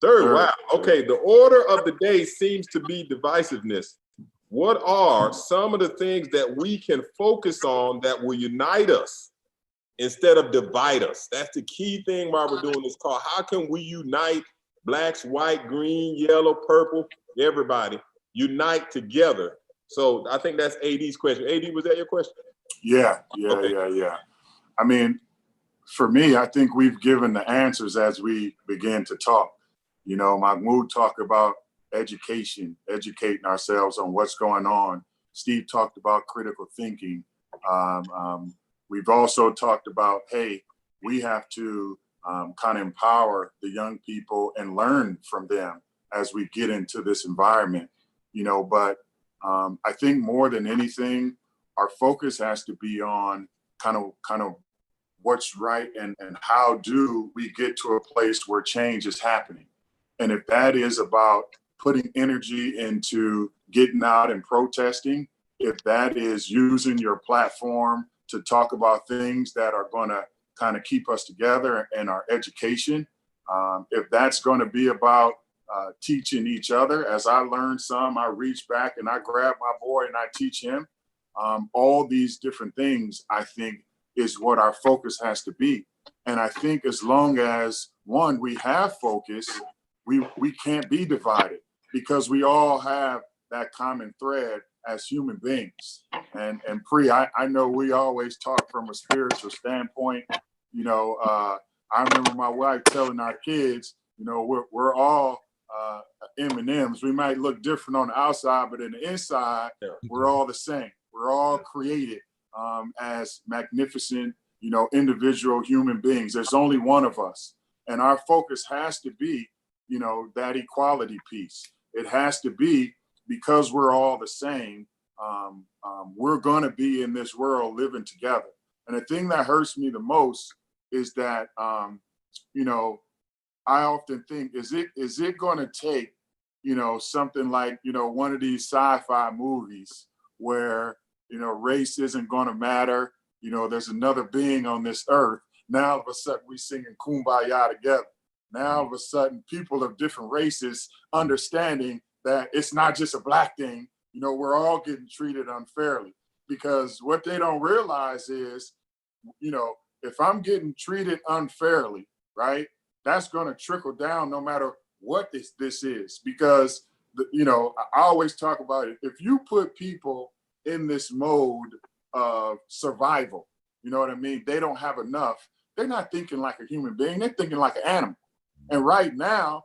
Third, wow. Okay, the order of the day seems to be divisiveness. What are some of the things that we can focus on that will unite us instead of divide us? That's the key thing while we're doing this call. How can we unite blacks, white, green, yellow, purple, everybody unite together? So I think that's AD's question. AD, was that your question? Yeah. Okay. I mean, for me, I think we've given the answers as we begin to talk. You know, Mahmoud talked about educating ourselves on what's going on. Steve talked about critical thinking. We've also talked about, hey, we have to kind of empower the young people and learn from them as we get into this environment, you know, but I think more than anything, our focus has to be on kind of what's right and how do we get to a place where change is happening. And if that is about putting energy into getting out and protesting, if that is using your platform to talk about things that are going to kind of keep us together in our education, if that's going to be about teaching each other, as I learned some, I reach back and I grab my boy and I teach him. All these different things, I think, is what our focus has to be. And I think as long as one, we have focus, we can't be divided because we all have that common thread as human beings. And I know we always talk from a spiritual standpoint. You know, I remember my wife telling our kids, you know, we're all M&Ms. We might look different on the outside, but in the inside, we're all the same. We're all created as magnificent, you know, individual human beings. There's only one of us. And our focus has to be, you know, that equality piece. It has to be because we're all the same. We're going to be in this world living together. And the thing that hurts me the most is that, you know, I often think, is it going to take, you know, something like, you know, one of these sci-fi movies where, you know, race isn't going to matter. You know, there's another being on this earth. Now all of a sudden we singing Kumbaya together. Now all of a sudden people of different races understanding that it's not just a black thing. You know, we're all getting treated unfairly, because what they don't realize is, you know, if I'm getting treated unfairly, right, that's going to trickle down no matter what this is. Because, you know, I always talk about it. If you put people in this mode of survival, you know what I mean? They don't have enough. They're not thinking like a human being. They're thinking like an animal. And right now,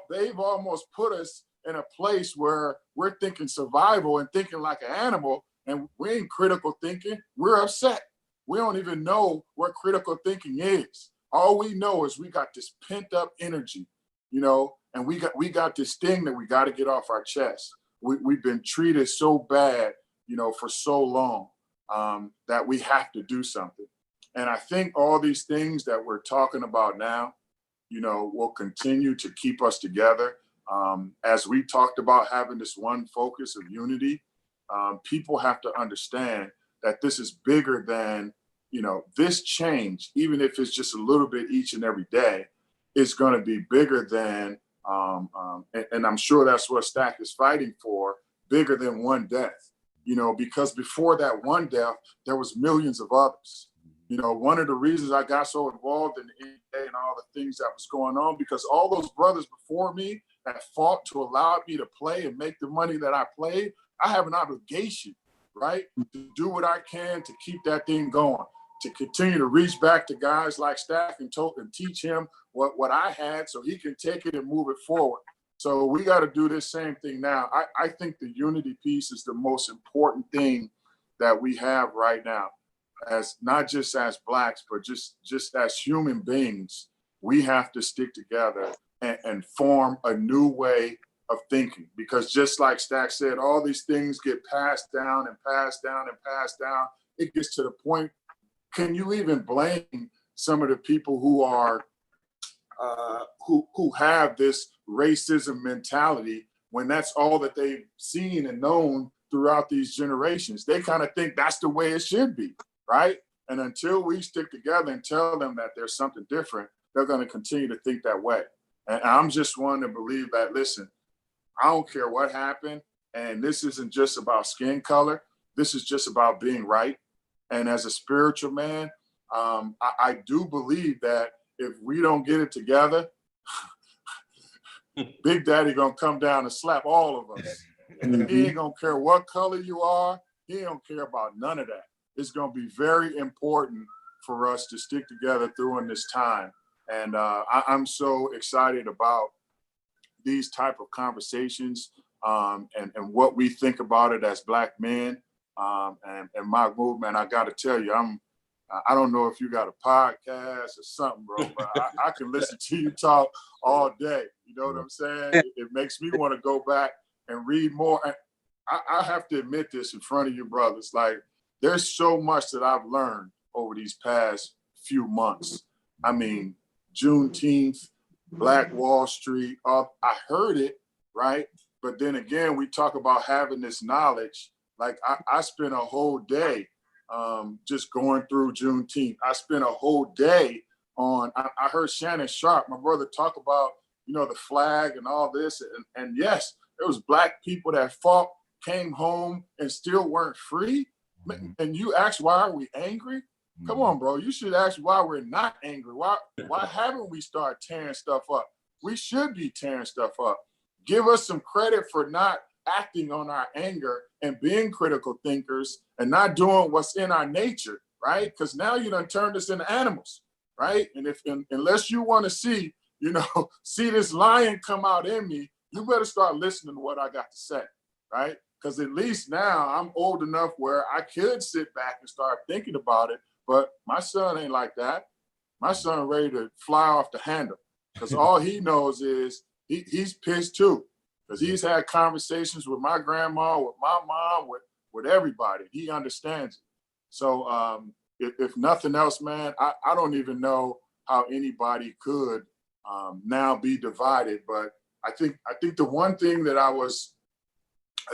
they've almost put us in a place where we're thinking survival and thinking like an animal, and we ain't critical thinking. We're upset. We don't even know what critical thinking is. All we know is we got this pent up energy, you know, and we got this thing that we got to get off our chest. We've been treated so bad, you know, for so long that we have to do something. And I think all these things that we're talking about now, you know, will continue to keep us together. As we talked about having this one focus of unity, people have to understand that this is bigger than, you know, this change, even if it's just a little bit each and every day, is going to be bigger than, and I'm sure that's what Stack is fighting for, bigger than one death, you know, because before that one death, there was millions of others. You know, one of the reasons I got so involved in the NBA and all the things that was going on, because all those brothers before me that fought to allow me to play and make the money that I played, I have an obligation, right, to do what I can to keep that thing going, to continue to reach back to guys like Stack and teach him what I had so he can take it and move it forward. So we got to do this same thing now. I think the unity piece is the most important thing that we have right now, as not just as Blacks, but just as human beings. We have to stick together and form a new way of thinking, because just like Stack said, all these things get passed down and passed down and passed down. It gets to the point, can you even blame some of the people who are who have this racism mentality when that's all that they've seen and known throughout these generations? They kind of think that's the way it should be, right? And until we stick together and tell them that there's something different, they're going to continue to think that way. And I'm just one to believe that, listen, I don't care what happened. And this isn't just about skin color. This is just about being right. And as a spiritual man, I do believe that if we don't get it together, Big Daddy gonna come down and slap all of us. And he ain't gonna care what color you are. He don't care about none of that. It's gonna be very important for us to stick together during this time. And I'm so excited about these type of conversations and what we think about it as Black men and my movement. I got to tell you, I don't know if you got a podcast or something, bro, but I can listen to you talk all day. You know what I'm saying? It makes me want to go back and read more. And I have to admit this in front of you brothers. Like, there's so much that I've learned over these past few months. I mean, Juneteenth, Black Wall Street, I heard it, right? But then again, we talk about having this knowledge. Like, I spent a whole day just going through Juneteenth. I spent a whole day on, I heard Shannon Sharp, my brother, talk about, you know, the flag and all this. And yes, there was Black people that fought, came home and still weren't free. And you ask, why are we angry? Come on, bro. You should ask why we're not angry. Why haven't we started tearing stuff up? We should be tearing stuff up. Give us some credit for not acting on our anger and being critical thinkers and not doing what's in our nature, right? Because now you done turned us into animals, right? And unless you want to see, see this lion come out in me, you better start listening to what I got to say, right? Because at least now I'm old enough where I could sit back and start thinking about it. But my son ain't like that. My son ready to fly off the handle because all he knows is he's pissed too. Because he's had conversations with my grandma, with my mom, with everybody. He understands it. So if nothing else, man, I don't even know how anybody could now be divided. But I think the one thing that I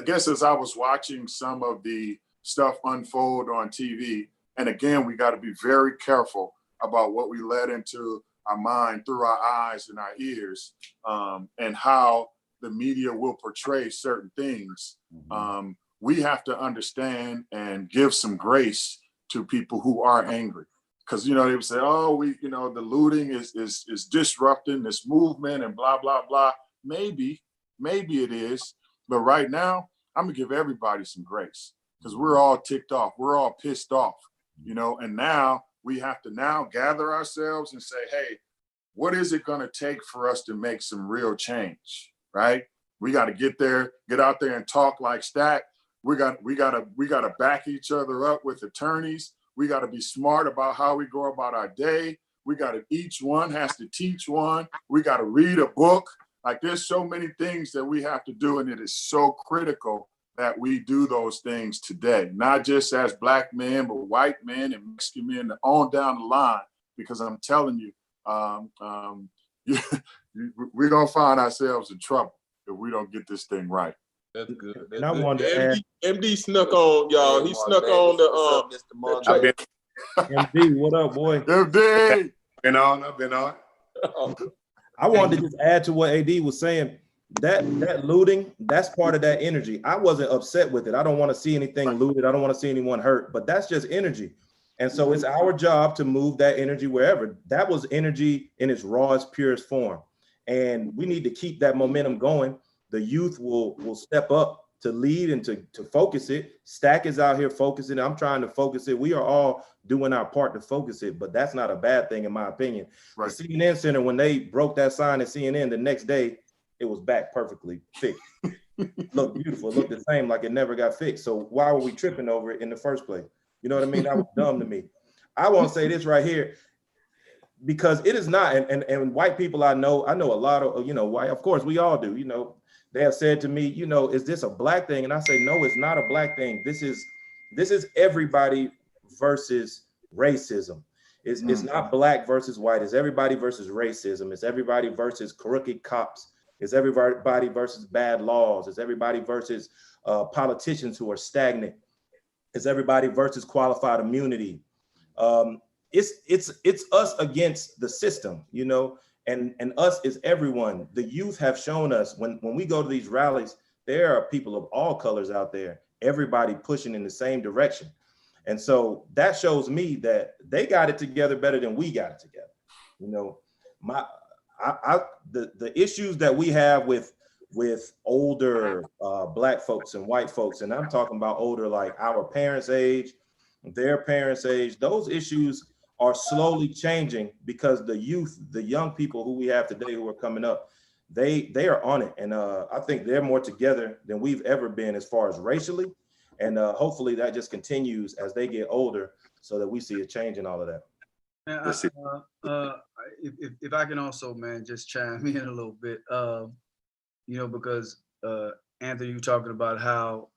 guess as I was watching some of the stuff unfold on TV, and again, we got to be very careful about what we let into our mind through our eyes and our ears, and how the media will portray certain things. We have to understand and give some grace to people who are angry. Because, they would say, oh, the looting is disrupting this movement and blah, blah, blah. Maybe it is. But right now, I'm going to give everybody some grace because we're all ticked off. We're all pissed off, and now we have to now gather ourselves and say, hey, what is it going to take for us to make some real change, right? We got to get out there and talk like Stack. We got to back each other up with attorneys. We got to be smart about how we go about our day. Each one has to teach one. We got to read a book. Like there's so many things that we have to do, and it is so critical that we do those things today, not just as Black men, but white men and Mexican men on down the line, because I'm telling you, we're going to find ourselves in trouble if we don't get this thing right. That's good. That's And I good. wanted to add, MD snuck on, y'all. He snuck on the MD, what up, boy? MD! I've been on. I wanted to just add to what AD was saying. That looting, that's part of that energy. I wasn't upset with it. I don't want to see anything looted. I don't want to see anyone hurt, but that's just energy. And so it's our job to move that energy wherever. That was energy in its rawest, purest form. And we need to keep that momentum going. The youth will step up to lead and to focus it. Stack is out here focusing. I'm trying to focus it. We are all doing our part to focus it, but that's not a bad thing in my opinion. Right. The CNN Center, when they broke that sign at CNN the next day, it was back perfectly fixed. Looked beautiful, looked the same, like it never got fixed. So why were we tripping over it in the first place? You know what I mean? That was dumb to me. I want to say this right here, because it is not, and white people I know a lot of, white, of course we all do, they have said to me, is this a Black thing? And I say, no, it's not a Black thing. This is everybody versus racism. It's not Black versus white. It's everybody versus racism. It's everybody versus crooked cops. It's everybody versus bad laws. It's everybody versus politicians who are stagnant. It's everybody versus qualified immunity. It's us against the system, and us is everyone. The youth have shown us when we go to these rallies, there are people of all colors out there, everybody pushing in the same direction. And so that shows me that they got it together better than we got it together. The issues that we have with older Black folks and white folks, and I'm talking about older, like our parents' age, their parents' age, those issues are slowly changing because the youth, the young people who we have today who are coming up, they are on it. And I think they're more together than we've ever been as far as racially. And hopefully that just continues as they get older so that we see a change in all of that. If I can also, man, just chime in a little bit, because Anthony, you're talking about how,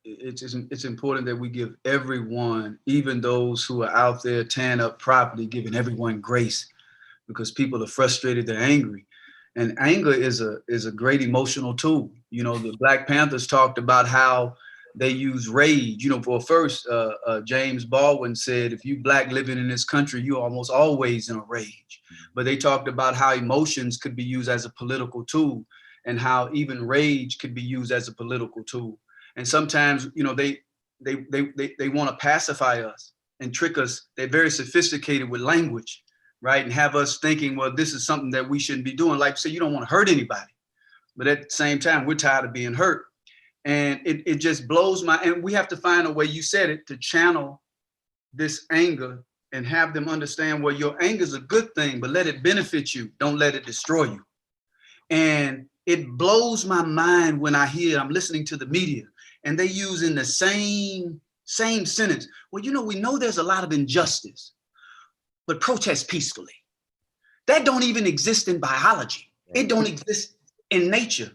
it's important that we give everyone, even those who are out there tearing up property, giving everyone grace, because people are frustrated, they're angry. And anger is a great emotional tool. The Black Panthers talked about how they use rage. For first, James Baldwin said, if you Black living in this country, you're almost always in a rage. But they talked about how emotions could be used as a political tool, and how even rage could be used as a political tool. And sometimes, they want to pacify us and trick us. They're very sophisticated with language, right? And have us thinking, well, this is something that we shouldn't be doing. Like, say, you don't want to hurt anybody, but at the same time, we're tired of being hurt. And it just blows my, and we have to find a way, you said it, to channel this anger and have them understand, well, your anger is a good thing, but let it benefit you. Don't let it destroy you. And it blows my mind when I hear, I'm listening to the media and they using the same sentence. Well, we know there's a lot of injustice, but protest peacefully. That don't even exist in biology. It don't exist in nature.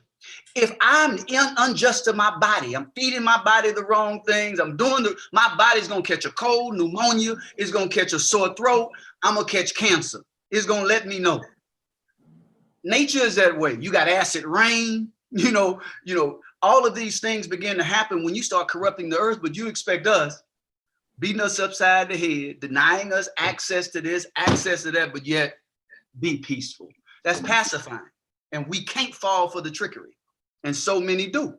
If I'm unjust to my body, I'm feeding my body the wrong things, my body's gonna catch a cold, pneumonia, it's gonna catch a sore throat, I'm gonna catch cancer. It's gonna let me know. Nature is that way. You got acid rain, all of these things begin to happen when you start corrupting the earth, but you expect us, beating us upside the head, denying us access to this, access to that, but yet be peaceful. That's pacifying. And we can't fall for the trickery. And so many do.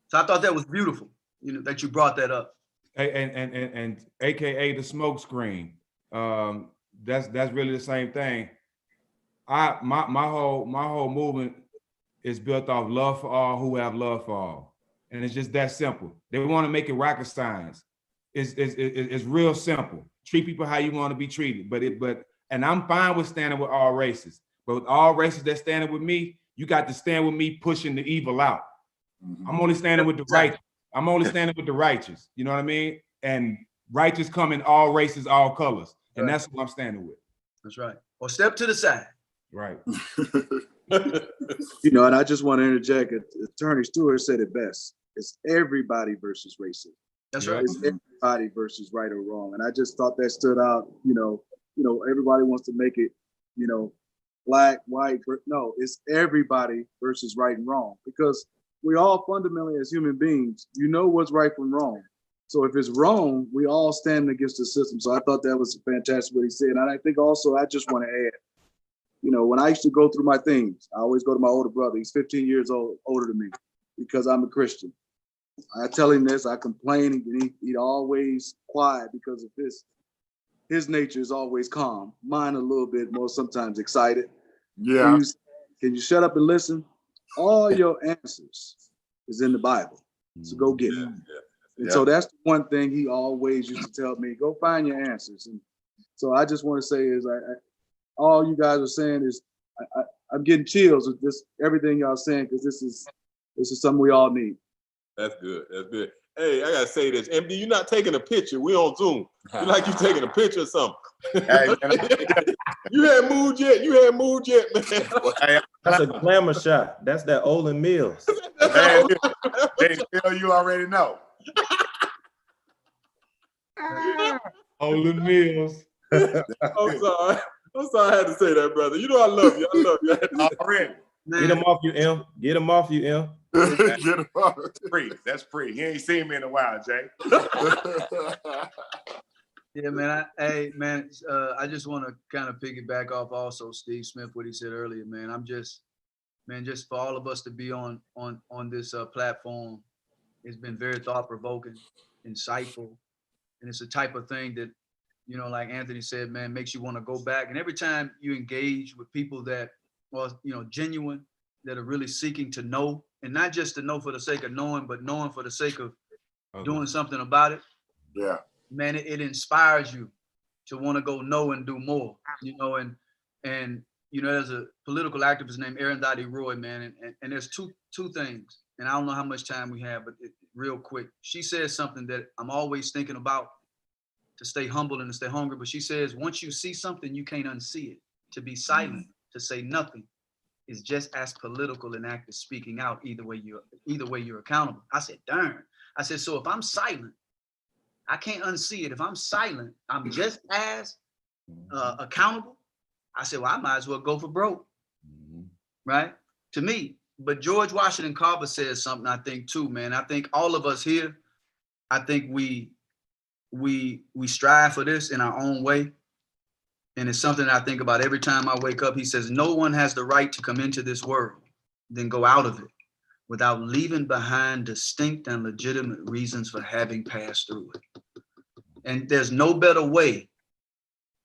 So I thought that was beautiful, that you brought that up. And AKA the smoke screen. That's really the same thing. My whole movement is built off love for all who have love for all. And it's just that simple. They want to make it rocket science. It's real simple. Treat people how you want to be treated. And I'm fine with standing with all races. But with all races that standing with me, you got to stand with me pushing the evil out. I'm only standing with the right. I'm only standing with the righteous. You know what I mean? And righteous come in all races, all colors. And that's what I'm standing with. That's right. Or step to the side. Right. And I just want to interject. Attorney Stewart said it best. It's everybody versus racism. That's right. It's everybody versus right or wrong. And I just thought that stood out. Everybody wants to make it, black, white. No, it's everybody versus right and wrong, because we all fundamentally as human beings, what's right from wrong. So if it's wrong, we all stand against the system. So I thought that was fantastic what he said. And I think also, I just want to add, when I used to go through my things, I always go to my older brother. He's 15 years older than me, because I'm a Christian. I tell him this, I complain, and he'd always quiet because of this. His nature is always calm. Mine a little bit more, sometimes excited. Yeah. Can you shut up and listen? All your answers is in the Bible. So go get it. And so that's the one thing he always used to tell me, go find your answers. And so I just want to say is all you guys are saying is I'm getting chills with this, everything y'all saying, because this is something we all need. That's good. That's good. Hey, I gotta say this. MD, you're not taking a picture. We on Zoom. You like you taking a picture or something. Hey, You had moved yet, man. That's a glamour shot. That's that Olin Mills. hey, Phil, you already know. Olin Mills. I'm sorry. I had to say that, brother. I love you. I love you. Already. Get him off you, M. Get him off you, M. Get him off. That's free. He ain't seen me in a while, Jay. Yeah, man. I just want to kind of piggyback off also Steve Smith, what he said earlier, man. Just for all of us to be on this platform, it's been very thought-provoking, insightful, and it's the type of thing that, like Anthony said, man, makes you want to go back. And every time you engage with people that are, genuine, that are really seeking to know, and not just to know for the sake of knowing, but knowing for the sake of doing something about it. Yeah. Man, it inspires you to want to go know and do more, and there's a political activist named Arundhati Roy, man, and there's two things, and I don't know how much time we have, but real quick, she says something that I'm always thinking about, to stay humble and to stay hungry, but she says, once you see something, you can't unsee it. To be silent, to say nothing, is just as political an act as speaking out. Either way you're accountable. I said, darn. I said, so if I'm silent, I can't unsee it. If I'm silent, I'm just as accountable. I said, well, I might as well go for broke, right? To me. But George Washington Carver says something, I think, too, man. I think all of us here, I think we strive for this in our own way. And it's something that I think about every time I wake up. He says, no one has the right to come into this world, then go out of it without leaving behind distinct and legitimate reasons for having passed through it. And there's no better way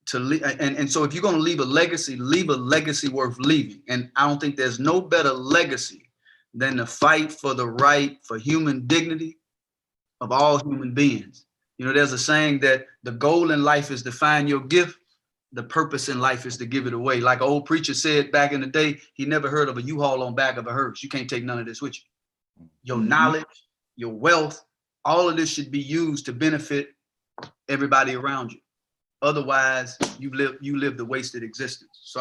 to leave. And so if you're going to leave a legacy worth leaving. And I don't think there's no better legacy than the fight for the right for human dignity of all human beings. You know, there's a saying that the goal in life is to find your gift. The purpose in life is to give it away. Like an old preacher said back in the day, he never heard of a U-Haul on back of a hearse. You can't take none of this with you. Your knowledge, your wealth, all of this should be used to benefit everybody around you. Otherwise, you live the wasted existence. So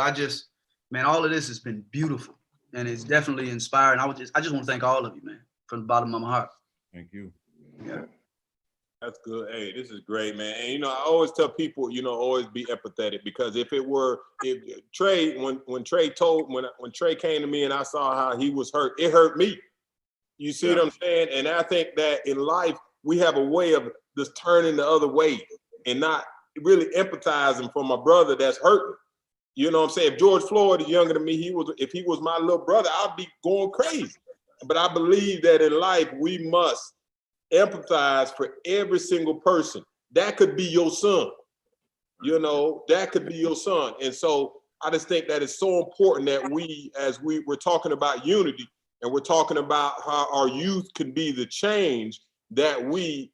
man, all of this has been beautiful and it's definitely inspiring. I just want to thank all of you, man, from the bottom of my heart. Thank you. Yeah. That's good. Hey, this is great, man. And you know, I always tell people, you know, always be empathetic, because if Trey, when Trey came to me and I saw how he was hurt, it hurt me. You see what I'm saying? And I think that in life, we have a way of just turning the other way and not really empathizing for my brother that's hurting. You know what I'm saying? If George Floyd is younger than me, if he was my little brother, I'd be going crazy. But I believe that in life, we must empathize for every single person. That could be your son. You know, that could be your son. And so I just think that it's so important that we're talking about unity, and we're talking about how our youth can be the change, that we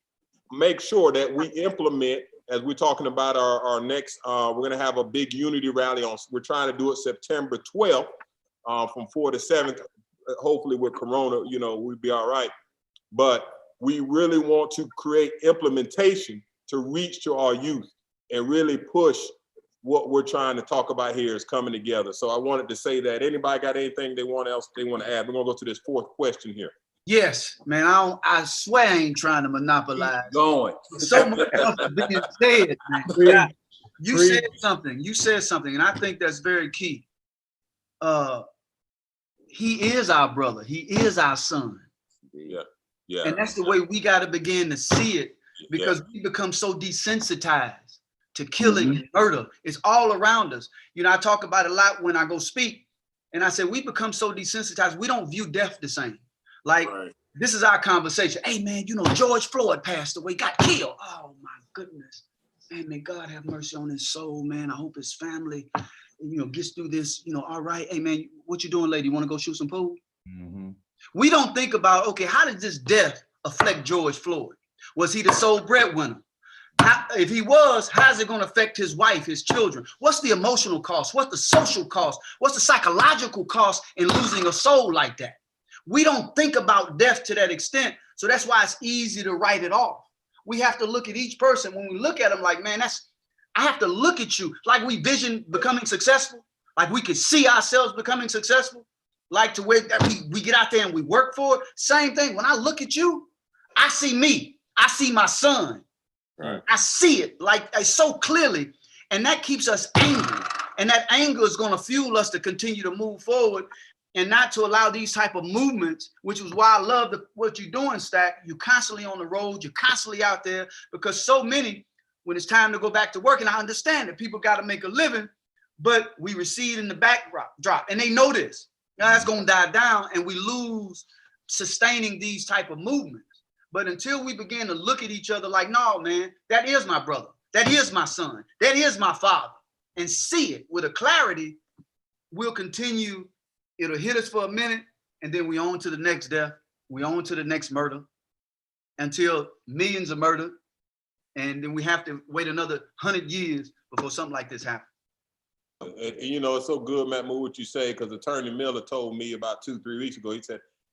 make sure that we implement, as we're talking about our next, we're going to have a big unity rally we're trying to do it September 12th from 4 to 7th. Hopefully with Corona, you know, we'll be all right. But we really want to create implementation to reach to our youth and really push what we're trying to talk about here is coming together. So I wanted to say that. Anybody got anything they want to add? We're gonna go to this fourth question here. Yes, man. I swear I ain't trying to monopolize. Keep going. So much stuff is being said, man. You said something, and I think that's very key. He is our brother. He is our son. Yeah. And that's the way we got to begin to see it, because we become so desensitized to killing and murder. It's all around us. You know, I talk about it a lot when I go speak, and I say we become so desensitized. We don't view death the same. Like, this is our conversation. Hey, man, you know, George Floyd passed away, got killed. Oh, my goodness. Man, may God have mercy on his soul, man. I hope his family, you know, gets through this, you know, all right. Hey, man, what you doing, lady? You want to go shoot some pool? We don't think about, okay, how did this death affect George Floyd? Was he the sole breadwinner? If he was, how's it going to affect his wife, his children? What's the emotional cost? What's the social cost? What's the psychological cost in losing a soul like that? We don't think about death to that extent. So that's why it's easy to write it off. We have to look at each person. When we look at them like, man, I have to look at you like we vision becoming successful, like we could see ourselves becoming successful, like to where we get out there and we work for it. Same thing. When I look at you, I see me. I see my son. Right. I see it like so clearly. And that keeps us angry. And that anger is going to fuel us to continue to move forward and not to allow these type of movements, which was why I love what you're doing, Stack. You're constantly on the road. You're constantly out there, because so many, when it's time to go back to work, and I understand that people got to make a living, but we recede in the backdrop, and they know this. Now that's going to die down, and we lose sustaining these type of movements. But until we begin to look at each other like, no, man, that is my brother. That is my son. That is my father. And see it with a clarity, we'll continue. It'll hit us for a minute, and then we on to the next death. We on to the next murder until millions are murdered. And then we have to wait another 100 years before something like this happens. And you know, it's so good, Matt, what you say, because Attorney Miller told me about 2-3 weeks ago,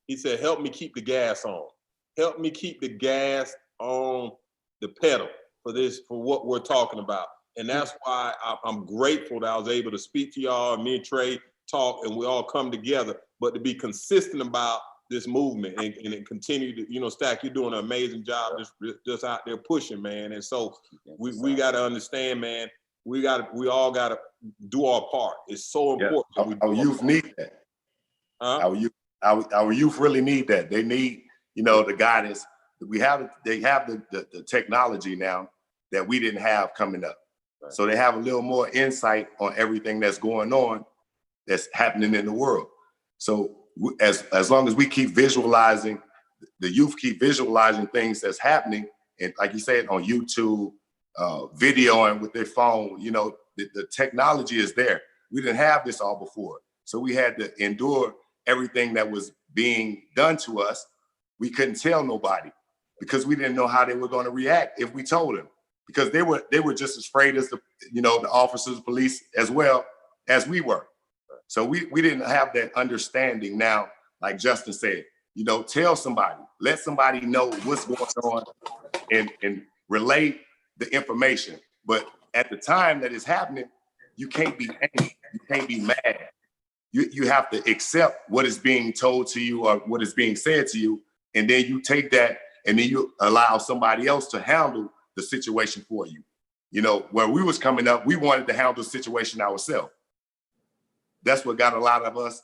he said, help me keep the gas on. Help me keep the gas on the pedal for what we're talking about. And that's why I'm grateful that I was able to speak to y'all, and me and Trey talk, and we all come together, but to be consistent about this movement and continue to, you know, Stack, you're doing an amazing job just out there pushing, man. And so we got to understand, man, we all got to do our part. It's so important. Our youth need that. Our youth really need that. They need, you know, the guidance. They have the technology now that we didn't have coming up. Right. So they have a little more insight on everything that's going on, that's happening in the world. So as long as we keep visualizing, the youth keep visualizing things that's happening, and like you said, on YouTube, videoing with their phone. You know, the technology is there. We didn't have this all before. So we had to endure everything that was being done to us. We couldn't tell nobody because we didn't know how they were going to react if we told them, because they were just as afraid as the officers, police, as well as we were. So we didn't have that understanding. Now, like Justin said, tell somebody, let somebody know what's going on and relay the information. But at the time that it's happening, you can't be angry, you can't be mad. You have to accept what is being told to you or what is being said to you, and then you take that and then you allow somebody else to handle the situation for you. Where we was coming up, we wanted to handle the situation ourselves. That's what got a lot of us,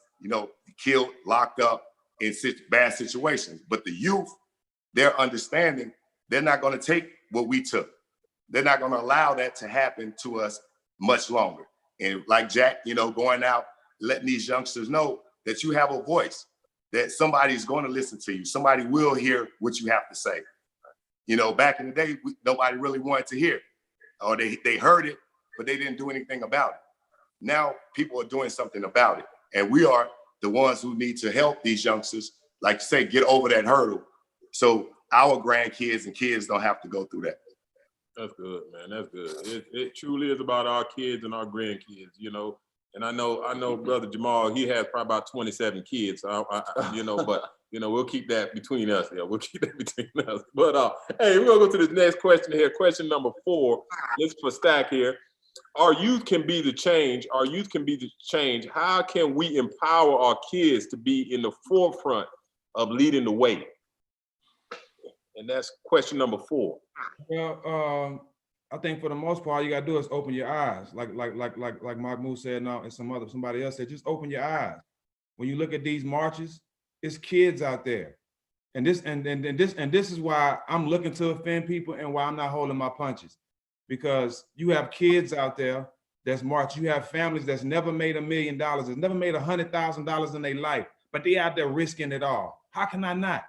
killed, locked up in bad situations. But the youth, their understanding, they're not going to take what we took. They're not going to allow that to happen to us much longer. And like Jack, going out, letting these youngsters know that you have a voice, that somebody's going to listen to you. Somebody will hear what you have to say. Back in the day, nobody really wanted to hear, or they heard it, but they didn't do anything about it. Now people are doing something about it. And we are the ones who need to help these youngsters, like you say, get over that hurdle so our grandkids and kids don't have to go through that. That's good, man. That's good. It truly is about our kids and our grandkids, And I know, Brother Jamal, he has probably about 27 kids. But we'll keep that between us. Yeah, we'll keep that between us. But hey, we're gonna go to this next question here. Question number 4. This for Stack here. Our youth can be the change. Our youth can be the change. How can we empower our kids to be in the forefront of leading the way? And that's question number 4. Well, I think for the most part, all you gotta do is open your eyes. Like Mahmoud said now, and somebody else said, just open your eyes. When you look at these marches, it's kids out there. And this is why I'm looking to offend people and why I'm not holding my punches. Because you have kids out there that's marching. You have families that's never made $1 million, that's never made $100,000 in their life, but they out there risking it all. How can I not?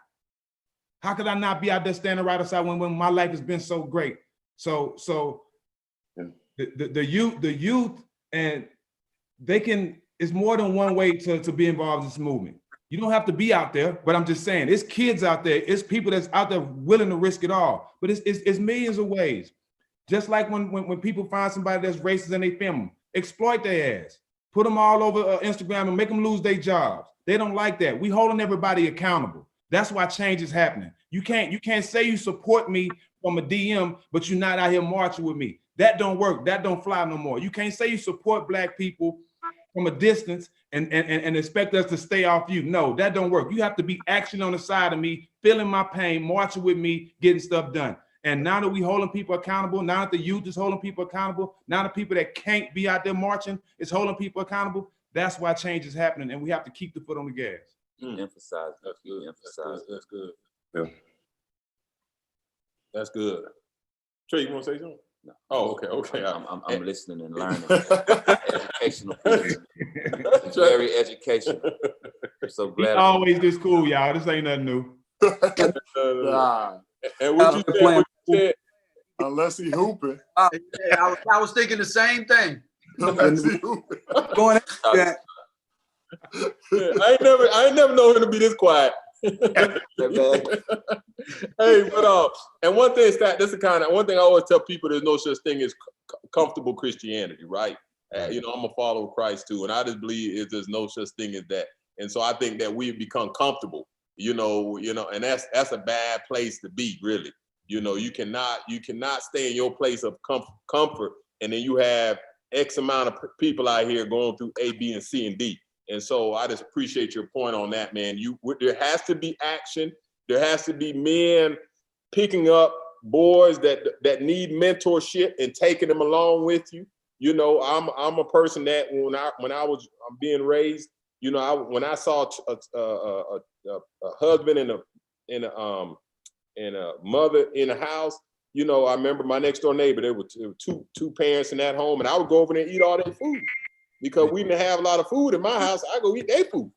How could I not be out there standing right outside when my life has been so great? So the youth, and they can, it's more than one way to be involved in this movement. You don't have to be out there, but I'm just saying, it's kids out there, it's people that's out there willing to risk it all. But it's millions of ways. Just like when people find somebody that's racist and they film them, exploit their ass, put them all over Instagram and make them lose their jobs. They don't like that. We holding everybody accountable. That's why change is happening. You can't say you support me from a DM, but you're not out here marching with me. That don't work. That don't fly no more. You can't say you support Black people from a distance and expect us to stay off you. No, that don't work. You have to be action on the side of me, feeling my pain, marching with me, getting stuff done. And now that we holding people accountable, now that the youth is holding people accountable, now the people that can't be out there marching is holding people accountable, that's why change is happening, and we have to keep the foot on the gas. Emphasize. That's good. Emphasize. That's good. Yeah. That's good. Trey, you want to say something? No. Oh, okay. I'm listening and learning. Educational. It's very educational. I'm so glad. He's always this cool, y'all. This ain't nothing new. And what you said, unless he hooping. I was thinking the same thing. Unless he hooping. Going at I ain't never known him to be this quiet. Hey, but and one thing is that one thing I always tell people: there's no such thing as comfortable Christianity, right? I'm a follower of Christ too, and I just believe there's no such thing as that. And so I think that we've become comfortable, and that's a bad place to be, really. You cannot stay in your place of comfort, and then you have X amount of people out here going through A, B, and C, and D. And so I just appreciate your point on that, man. There has to be action. There has to be men picking up boys that need mentorship and taking them along with you. I'm a person that when I was being raised, when I saw a husband and a mother in a house, I remember my next door neighbor. There were two parents in that home, and I would go over there and eat all their food. Because we didn't have a lot of food in my house, I go eat their food.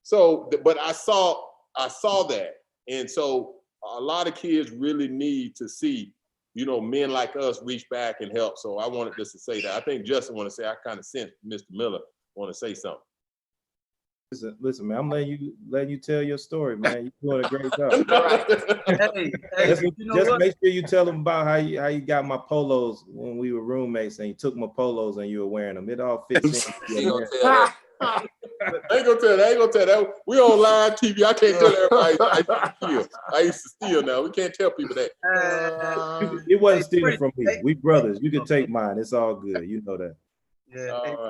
So, but I saw that. And so a lot of kids really need to see, men like us reach back and help. So I wanted just to say that. I think Justin want to say, I kind of sensed Mr. Miller want to say something. Listen, man, I'm letting you tell your story, man. You're doing a great job. Hey, Just, you know just what? make sure you tell them about how you got my polos when we were roommates, and you took my polos and you were wearing them. It all fits in. He gonna tell that. I ain't gonna tell that. We on live TV. I can't tell everybody I used to steal now. We can't tell people that. It wasn't stealing Pre, from me. hey, We brothers. You can take mine. It's all good. You know that. yeah,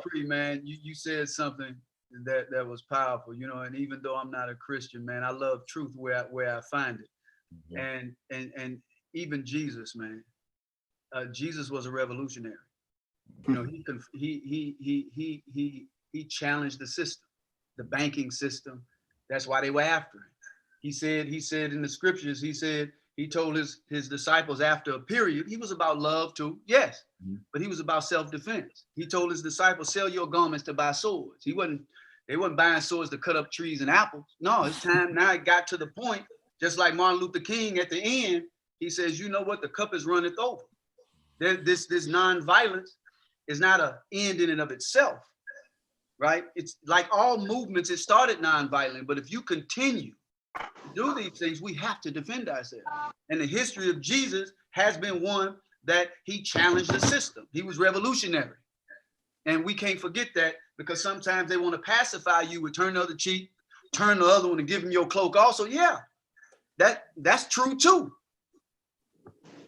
Pre, man, you said something that was powerful, and even though I'm not a Christian, man, I love truth where I find it. Mm-hmm. And even Jesus, man, Jesus was a revolutionary. He challenged the system, the banking system. That's why they were after him. He said in the scriptures, he told his disciples after a period, he was about love too, yes, but he was about self-defense. He told his disciples, sell your garments to buy swords. They weren't buying swords to cut up trees and apples. No, it's time now. It got to the point, just like Martin Luther King at the end, he says, you know what, the cup is runneth over. This non-violence is not an end in and of itself, right? It's like all movements, it started non-violent, but if you continue to do these things, we have to defend ourselves. And the history of Jesus has been one that he challenged the system. He was revolutionary. And we can't forget that, because sometimes they want to pacify you with turn the other cheek, turn the other one and give them your cloak also. Yeah, that's true too.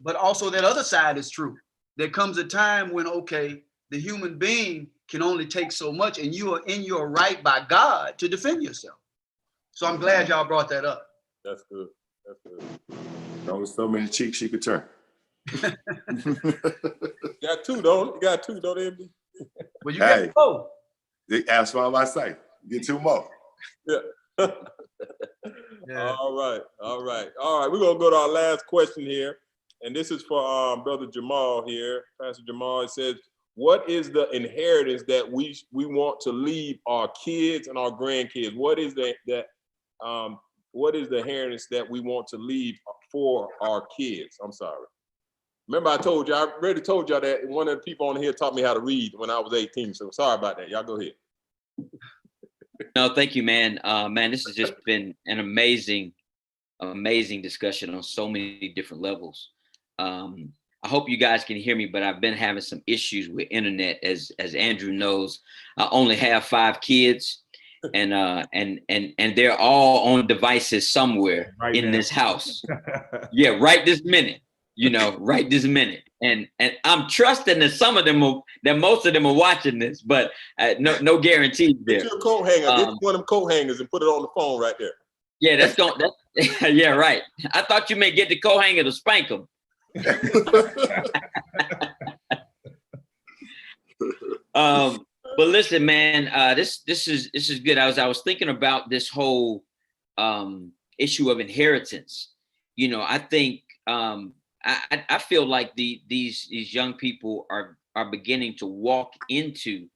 But also that other side is true. There comes a time when, okay, the human being can only take so much, and you are in your right by God to defend yourself. So I'm glad y'all brought that up. That's good. That's good. There was so many cheeks she could turn. Got two, don't MD? Well, you got both. That's what I say. Get two more. Yeah. Yeah. All right. We're gonna go to our last question here, and this is for Brother Jamal here, Pastor Jamal. It says, "What is the inheritance that we want to leave our kids and our grandkids? What is the inheritance that we want to leave for our kids?" I'm sorry. Remember, I already told y'all that one of the people on here taught me how to read when I was 18. So sorry about that. Y'all go ahead. No, thank you, man. Man, this has just been an amazing discussion on so many different levels. I hope you guys can hear me, but I've been having some issues with internet. As Andrew knows, I only have 5 kids, and they're all on devices somewhere right in now. This house. Yeah, right this minute. Right this minute. And I'm trusting that most of them are watching this, but no guarantees there. Get your coat hanger. Get one of them coat hangers and put it on the phone right there. Yeah, that's yeah, right. I thought you may get the coat hanger to spank them. But listen, man, this is good. I was thinking about this whole issue of inheritance. I think I feel like these young people are beginning to walk into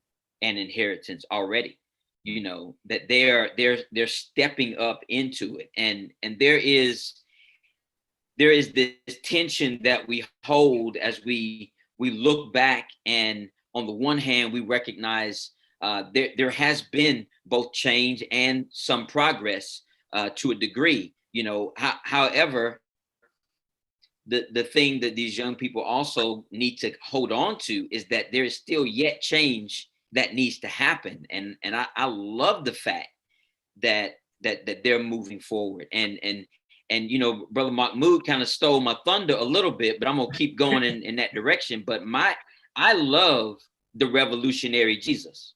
an inheritance already. That they're stepping up into it, and there is this tension that we hold as we look back, and on the one hand we recognize there has been both change and some progress to a degree. However, the thing that these young people also need to hold on to is that there is still yet change that needs to happen. And I love the fact that they're moving forward. And Brother Mahmoud kind of stole my thunder a little bit, but I'm gonna keep going in that direction. But I love the revolutionary Jesus.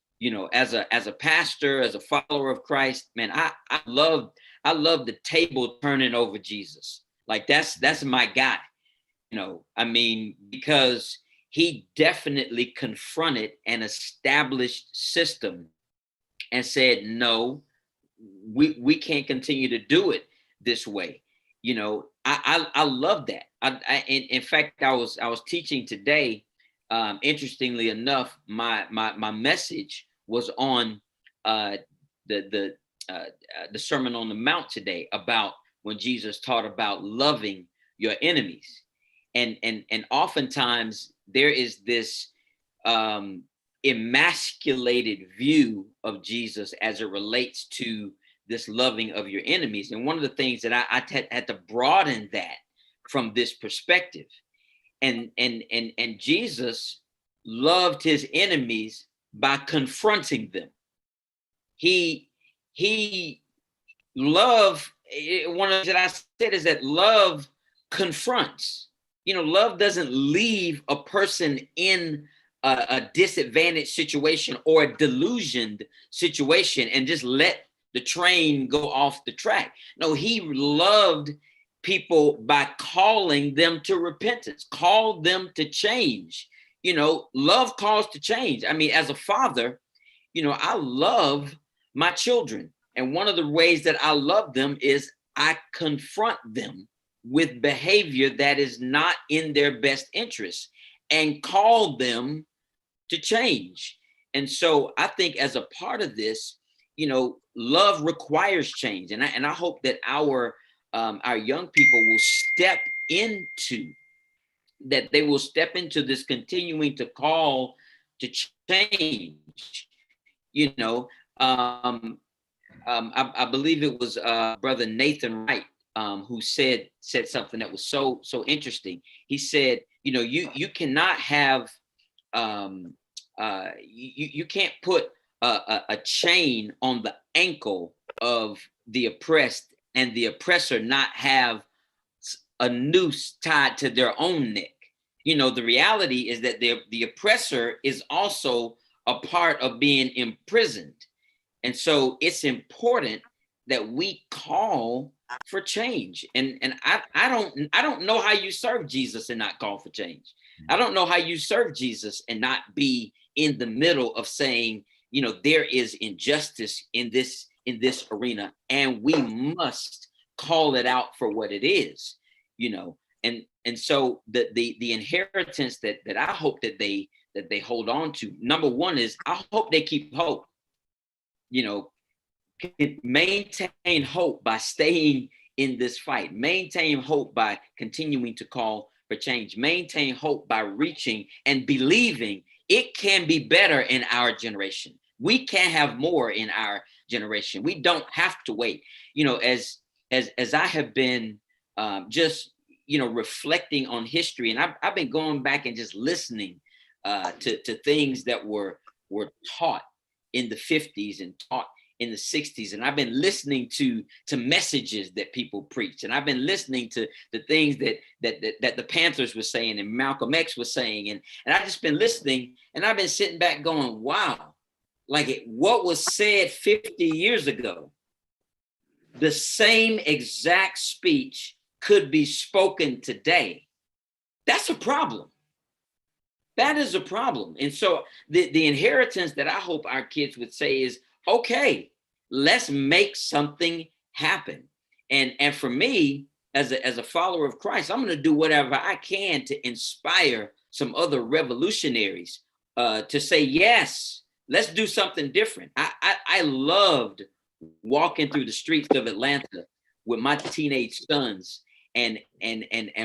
As a pastor, as a follower of Christ, man, I love the table turning over Jesus. Like that's my guy, because he definitely confronted an established system and said, no, we can't continue to do it this way. I love that. In fact, I was teaching today. Interestingly enough, my message was on the Sermon on the Mount today, about when Jesus taught about loving your enemies. and oftentimes there is this emasculated view of Jesus as it relates to this loving of your enemies. And one of the things that I had to broaden that from this perspective. And Jesus loved his enemies by confronting them. He love, one of the that I said is that love confronts. You know, love doesn't leave a person in a disadvantaged situation or a delusioned situation and just let the train go off the track. No, he loved people by calling them to repentance, called them to change. You know, love calls to change. I mean, as a father, you know, I love my children. And one of the ways that I love them is I confront them with behavior that is not in their best interest and call them to change. And so I think as a part of this, you know, love requires change. And I hope that our young people will step into that. They will step into this continuing to call to change. You know, I believe it was Brother Nathan Wright who said something that was so interesting. He said, you know, you cannot have you can't put a chain on the ankle of the oppressed and the oppressor not have a noose tied to their own neck. You know, the reality is that the oppressor is also a part of being imprisoned. And so it's important that we call for change. And I don't know how you serve Jesus and not call for change. I don't know how you serve Jesus and not be in the middle of saying, you know, there is injustice in this arena, and we must call it out for what it is, you know. And so the inheritance that I hope that they hold on to, number one, is I hope they keep hope. You know, maintain hope by staying in this fight, maintain hope by continuing to call for change, maintain hope by reaching and believing it can be better in our generation. We can have more in our generation. We don't have to wait. You know, as I have been just, you know, reflecting on history, and I've been going back and just listening to things that were taught in the 50s and taught in the 60s. And I've been listening to messages that people preach. And I've been listening to the things that the Panthers were saying and Malcolm X was saying. And I've just been listening, and I've been sitting back going, wow, like what was said 50 years ago, the same exact speech could be spoken today. That's a problem. That is a problem. And so the inheritance that I hope our kids would say is, okay, let's make something happen. And for me, as a follower of Christ, I'm going to do whatever I can to inspire some other revolutionaries to say, yes, let's do something different. I loved walking through the streets of Atlanta with my teenage sons and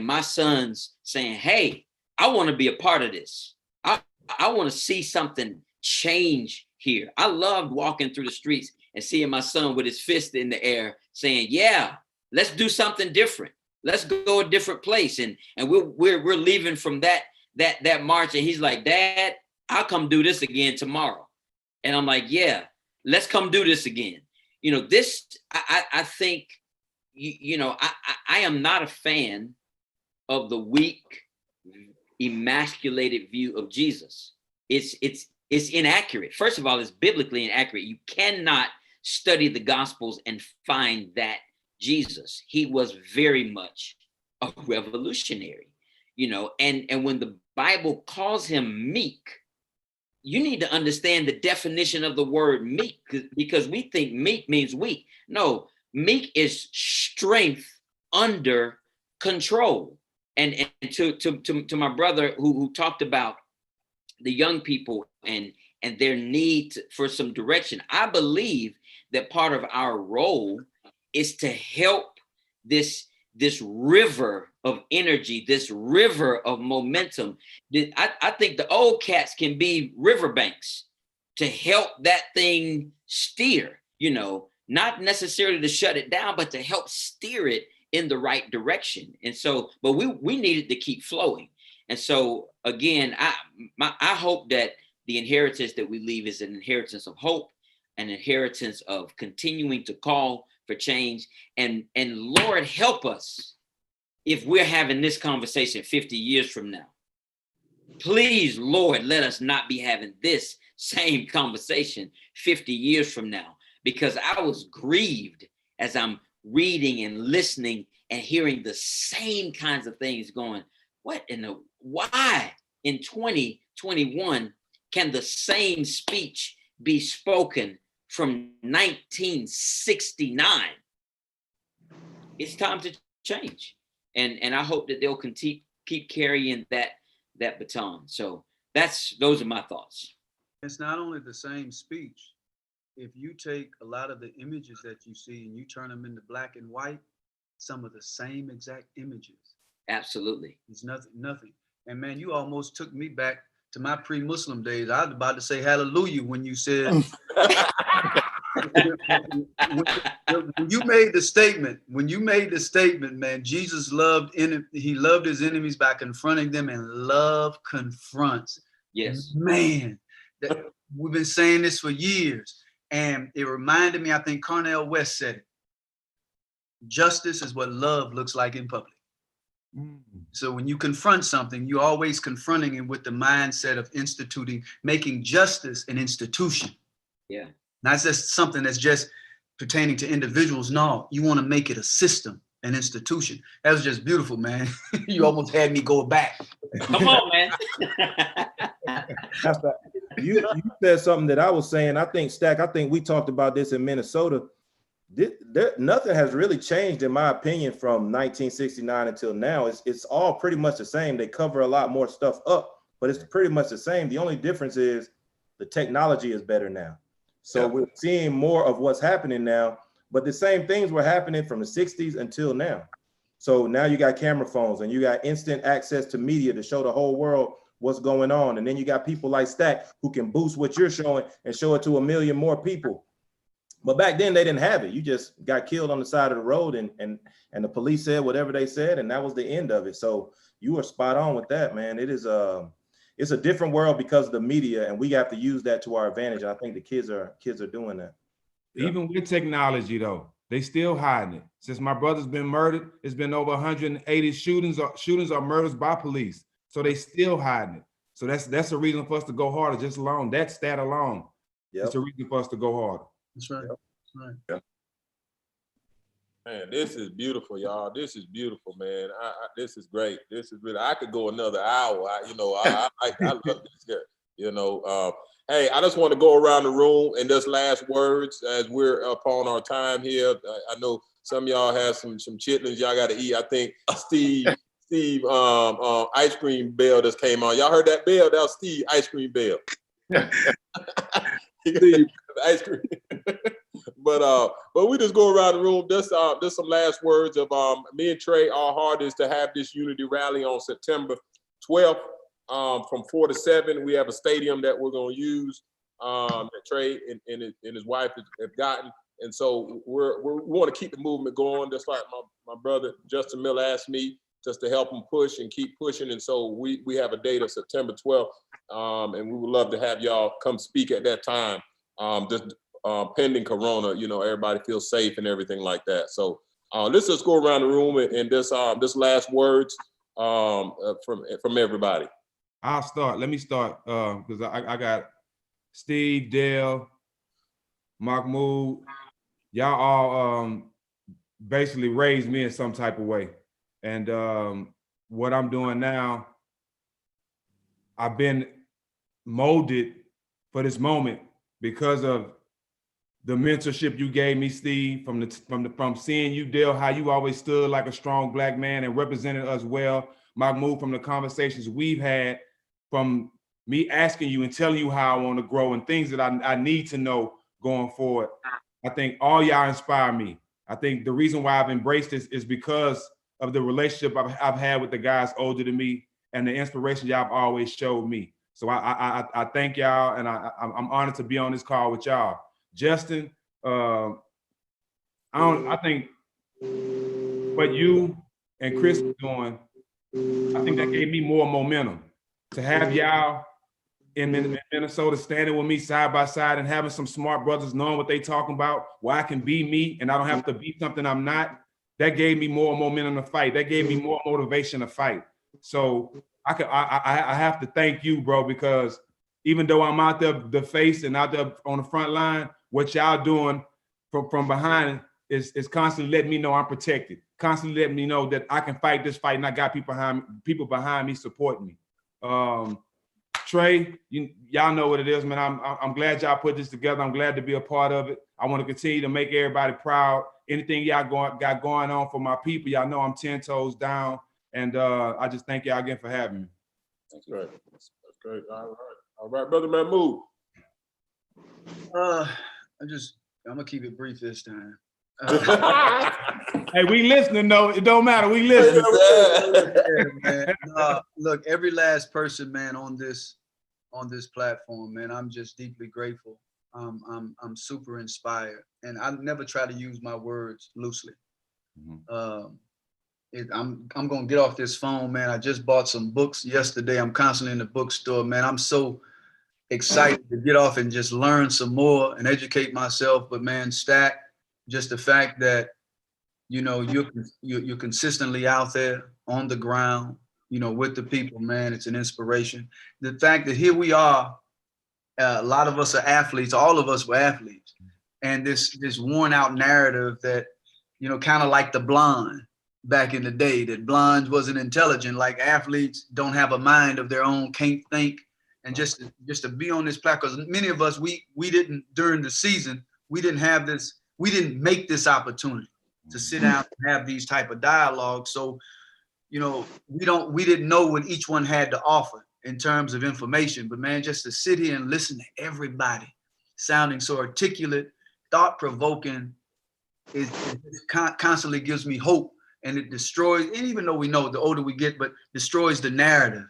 my sons saying, hey, I want to be a part of this. I want to see something change here. I loved walking through the streets and seeing my son with his fist in the air saying, yeah, let's do something different. Let's go a different place. And we're leaving from that march. And he's like, Dad, I'll come do this again tomorrow. And I'm like, yeah, let's come do this again. You know, this, I think, you know, I am not a fan of the weak, emasculated view of Jesus. It's inaccurate. First of all, it's biblically inaccurate. You cannot study the Gospels and find that Jesus. He was very much a revolutionary, you know, and when the Bible calls him meek, you need to understand the definition of the word meek, because we think meek means weak. No, meek is strength under control. And to my brother who talked about the young people and their need for some direction, I believe that part of our role is to help this this river of energy, this river of momentum. I think the old cats can be riverbanks to help that thing steer, you know, not necessarily to shut it down, but to help steer it in the right direction. And so, but we needed to keep flowing. And so again, I hope that the inheritance that we leave is an inheritance of hope, an inheritance of continuing to call for change. And Lord, help us if we're having this conversation 50 years from now. Please, Lord, let us not be having this same conversation 50 years from now, because I was grieved as I'm reading and listening and hearing the same kinds of things going, why in 2021 can the same speech be spoken from 1969? It's time to change. And I hope that they'll keep carrying that baton. So those are my thoughts. It's not only the same speech. If you take a lot of the images that you see and you turn them into black and white, some of the same exact images. Absolutely. It's nothing. And man, you almost took me back to my pre-Muslim days. I was about to say hallelujah when you said, when you made the statement, man, Jesus loved his enemies by confronting them, and love confronts. Yes. Man, we've been saying this for years. And it reminded me, I think Cornel West said it. Justice is what love looks like in public. So when you confront something, you're always confronting it with the mindset of making justice an institution. Yeah. Not just something that's just pertaining to individuals. No, you want to make it a system, an institution. That was just beautiful, man. You almost had me go back. Come on, man. That's that. You said something that I was saying. I think, Stack, we talked about this in Minnesota. Nothing has really changed, in my opinion, from 1969 until now. It's all pretty much the same. They cover a lot more stuff up, but it's pretty much the same. The only difference is the technology is better now. So we're seeing more of what's happening now, but the same things were happening from the 60s until now. So now you got camera phones and you got instant access to media to show the whole world what's going on. And then you got people like Stack who can boost what you're showing and show it to 1 million more people. But back then they didn't have it. You just got killed on the side of the road and the police said whatever they said, and that was the end of it. So you were spot on with that, man. It's a different world because of the media, and we have to use that to our advantage. And I think the kids are doing that. Even with technology, though, they still hiding it. Since my brother's been murdered, it's been over 180 shootings or murders by police. So they still hiding it. So that's a reason for us to go harder. Just alone, that stat alone, it's a reason for us to go harder. That's right. Yep. That's right. Yeah. Man, this is beautiful, y'all. This is beautiful, man. This is great. This is really. I could go another hour. I love this guy. Hey, I just want to go around the room and just last words as we're upon our time here. I know some of y'all have some chitlins y'all got to eat. I think Steve ice cream bell just came on. Y'all heard that bell? That was Steve ice cream bell. Steve ice cream. But we just go around the room. Just some last words of me and Trey. Our heart is to have this unity rally on September 12th from 4 to 7. We have a stadium that we're going to use that Trey and his wife have gotten. And so we want to keep the movement going, just like my brother Justin Miller asked me just to help him push and keep pushing. And so we have a date of September 12th, and we would love to have y'all come speak at that time. Pending Corona, everybody feels safe and everything like that. So let's just go around the room and this last words from everybody. I'll start. Let me start because I got Steve, Dale, Mahmoud. Y'all all basically raised me in some type of way. And what I'm doing now, I've been molded for this moment because of the mentorship you gave me, Steve, from seeing you, Dale, how you always stood like a strong Black man and represented us well. Mahmoud, from the conversations we've had, from me asking you and telling you how I want to grow and things that I need to know going forward. I think all y'all inspire me. I think the reason why I've embraced this is because of the relationship I've had with the guys older than me and the inspiration y'all have always showed me. So I thank y'all, and I'm honored to be on this call with y'all. Justin, I think what you and Chris are doing, I think that gave me more momentum to have y'all in Minnesota standing with me side by side and having some smart brothers knowing what they talking about, where I can be me and I don't have to be something I'm not. That gave me more momentum to fight. That gave me more motivation to fight. So I have to thank you, bro, because even though I'm out there the face and out there on the front line, what y'all doing from behind is constantly letting me know I'm protected, constantly letting me know that I can fight this fight and I got people behind me supporting me. Trey, y'all know what it is, man. I'm glad y'all put this together. I'm glad to be a part of it. I want to continue to make everybody proud. Anything y'all got going on for my people, y'all know I'm 10 toes down. And I just thank y'all again for having me. That's great. That's great. All right, brother Mahmoud. I'm gonna keep it brief this time. Hey, we listening though. It don't matter. We listening. Yeah, man. Look, every last person, man, on this platform, man, I'm just deeply grateful. I'm super inspired, and I never try to use my words loosely. I'm gonna get off this phone, man. I just bought some books yesterday. I'm constantly in the bookstore, man. I'm so excited to get off and just learn some more and educate myself. But man, Stack, just the fact that you're consistently out there on the ground, with the people, man, it's an inspiration. The fact that here we are, a lot of us are athletes, all of us were athletes, and this worn out narrative that, kind of like the blonde back in the day, that blondes wasn't intelligent, like athletes don't have a mind of their own, can't think, and just to be on this platform, because many of us, we didn't, during the season, we didn't make this opportunity to sit down and have these type of dialogues. So, we didn't know what each one had to offer in terms of information, but man, just to sit here and listen to everybody sounding so articulate, thought-provoking, it constantly gives me hope, and it destroys, and even though we know the older we get, but destroys the narrative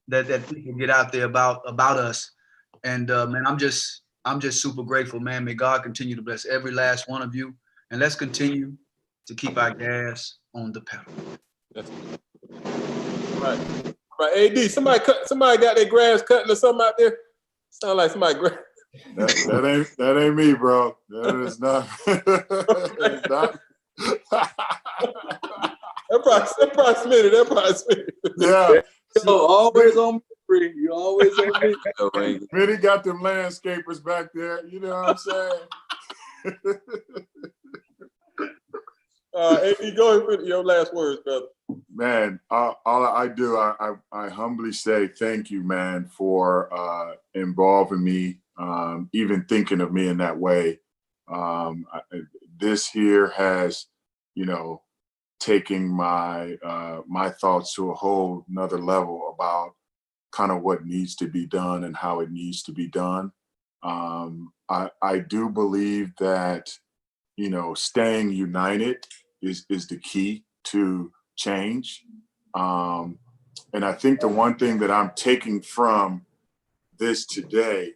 that people get out there about us. And man, I'm just super grateful, man. May God continue to bless every last one of you, and let's continue to keep our gas on the pedal. That's right. Right, AD, somebody got their grass cutting or something out there. Sound like somebody grass. That ain't me, bro. That is not. That is not. That probably Smitty. Yeah. So always on me, free. You always on me. Smitty got them landscapers back there. You know what I'm saying? AD, go ahead with your last words, brother. Man, all I do, I humbly say thank you, man, for involving me, even thinking of me in that way. This here has, taking my my thoughts to a whole nother level about kind of what needs to be done and how it needs to be done. I do believe that, staying united is the key to change. And I think the one thing that I'm taking from this today,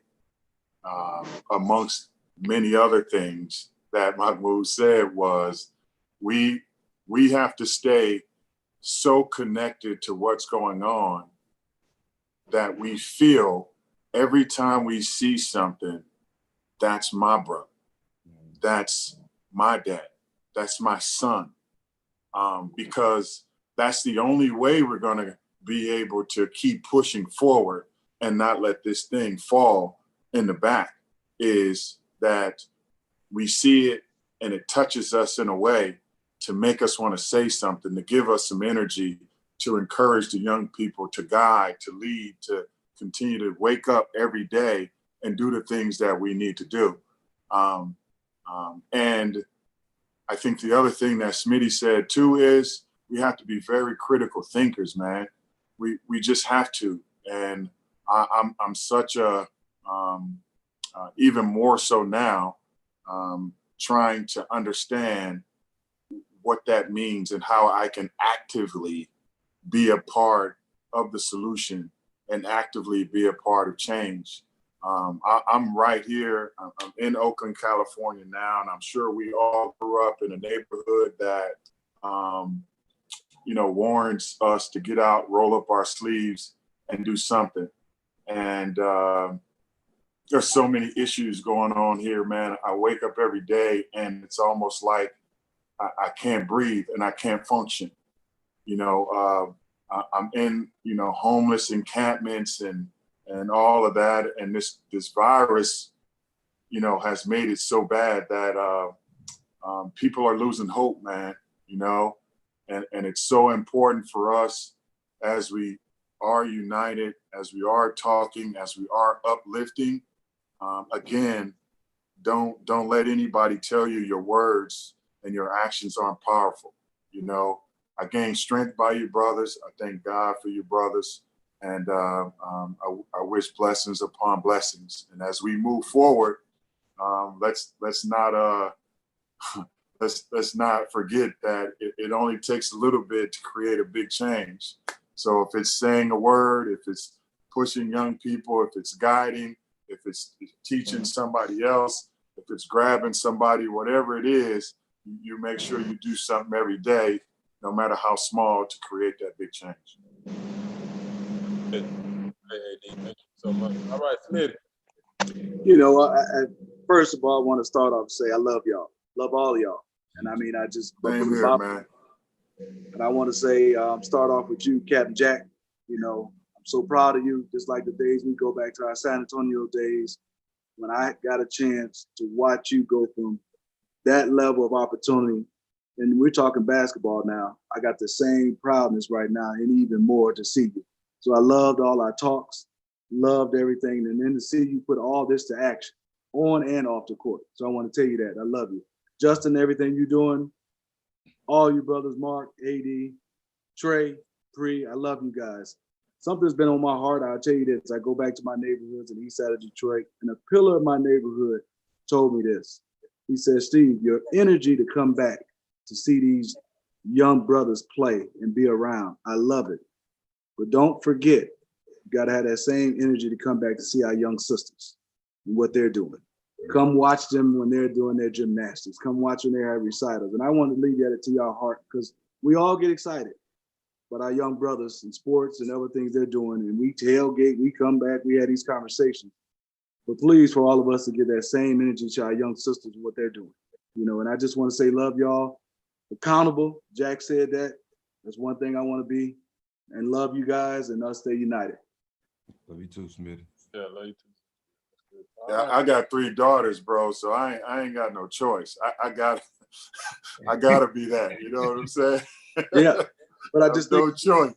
amongst many other things that Mahmoud said, was we have to stay so connected to what's going on that we feel every time we see something, that's my brother, that's my dad, that's my son, because that's the only way we're going to be able to keep pushing forward and not let this thing fall in the back, is that we see it and it touches us in a way to make us want to say something, to give us some energy, to encourage the young people, to guide, to lead, to continue to wake up every day and do the things that we need to do. And I think the other thing that Smitty said too is we have to be very critical thinkers, man. We just have to. And I'm such a, even more so now, trying to understand what that means and how I can actively be a part of the solution and actively be a part of change. I'm right here. I'm in Oakland, California now, and I'm sure we all grew up in a neighborhood that, warrants us to get out, roll up our sleeves, and do something. And there's so many issues going on here, man. I wake up every day, and it's almost like I can't breathe and I can't function. I'm in, homeless encampments and all of that. And this virus, has made it so bad that people are losing hope, man, and it's so important for us as we are united, as we are talking, as we are uplifting. Again, don't let anybody tell you your words and your actions aren't powerful. I gain strength by you brothers. I thank God for you brothers. And I wish blessings upon blessings. And as we move forward, let's not forget that it only takes a little bit to create a big change. So if it's saying a word, if it's pushing young people, if it's guiding, if it's teaching somebody else, if it's grabbing somebody, whatever it is, you make sure you do something every day, no matter how small, to create that big change. Hey, AD, thank you so much. All right, Smith. First of all, I want to start off and say I love y'all. Love all of y'all. And I mean, I just Same here, man. And I want to say, start off with you, Captain Jack. I'm so proud of you. Just like the days we go back to our San Antonio days, when I got a chance to watch you go from that level of opportunity, and we're talking basketball now, I got the same proudness right now and even more to see you. So I loved all our talks, loved everything, and then to see you put all this to action on and off the court. So I want to tell you that. I love you. Justin, everything you're doing, all you brothers, Mark, AD, Trey, Pre, I love you guys. Something's been on my heart. I'll tell you this. I go back to my neighborhoods in the east side of Detroit, and a pillar of my neighborhood told me this. He said, Steve, your energy to come back to see these young brothers play and be around, I love it. But don't forget, you got to have that same energy to come back to see our young sisters and what they're doing. Come watch them when they're doing their gymnastics. Come watch when they're at recitals. And I want to leave that to your heart, because we all get excited. But our young brothers in sports and other things they're doing, and we tailgate, we come back, we had these conversations. But please, for all of us to give that same energy to our young sisters and what they're doing. And I just want to say, love y'all. Accountable. Jack said that. That's one thing I want to be. And love you guys, and us stay united. Love you too, Smitty. Yeah, love you too. Yeah, I got 3 daughters, bro, so I ain't got no choice. I gotta be that. You know what I'm saying? Yeah, but I just no choice.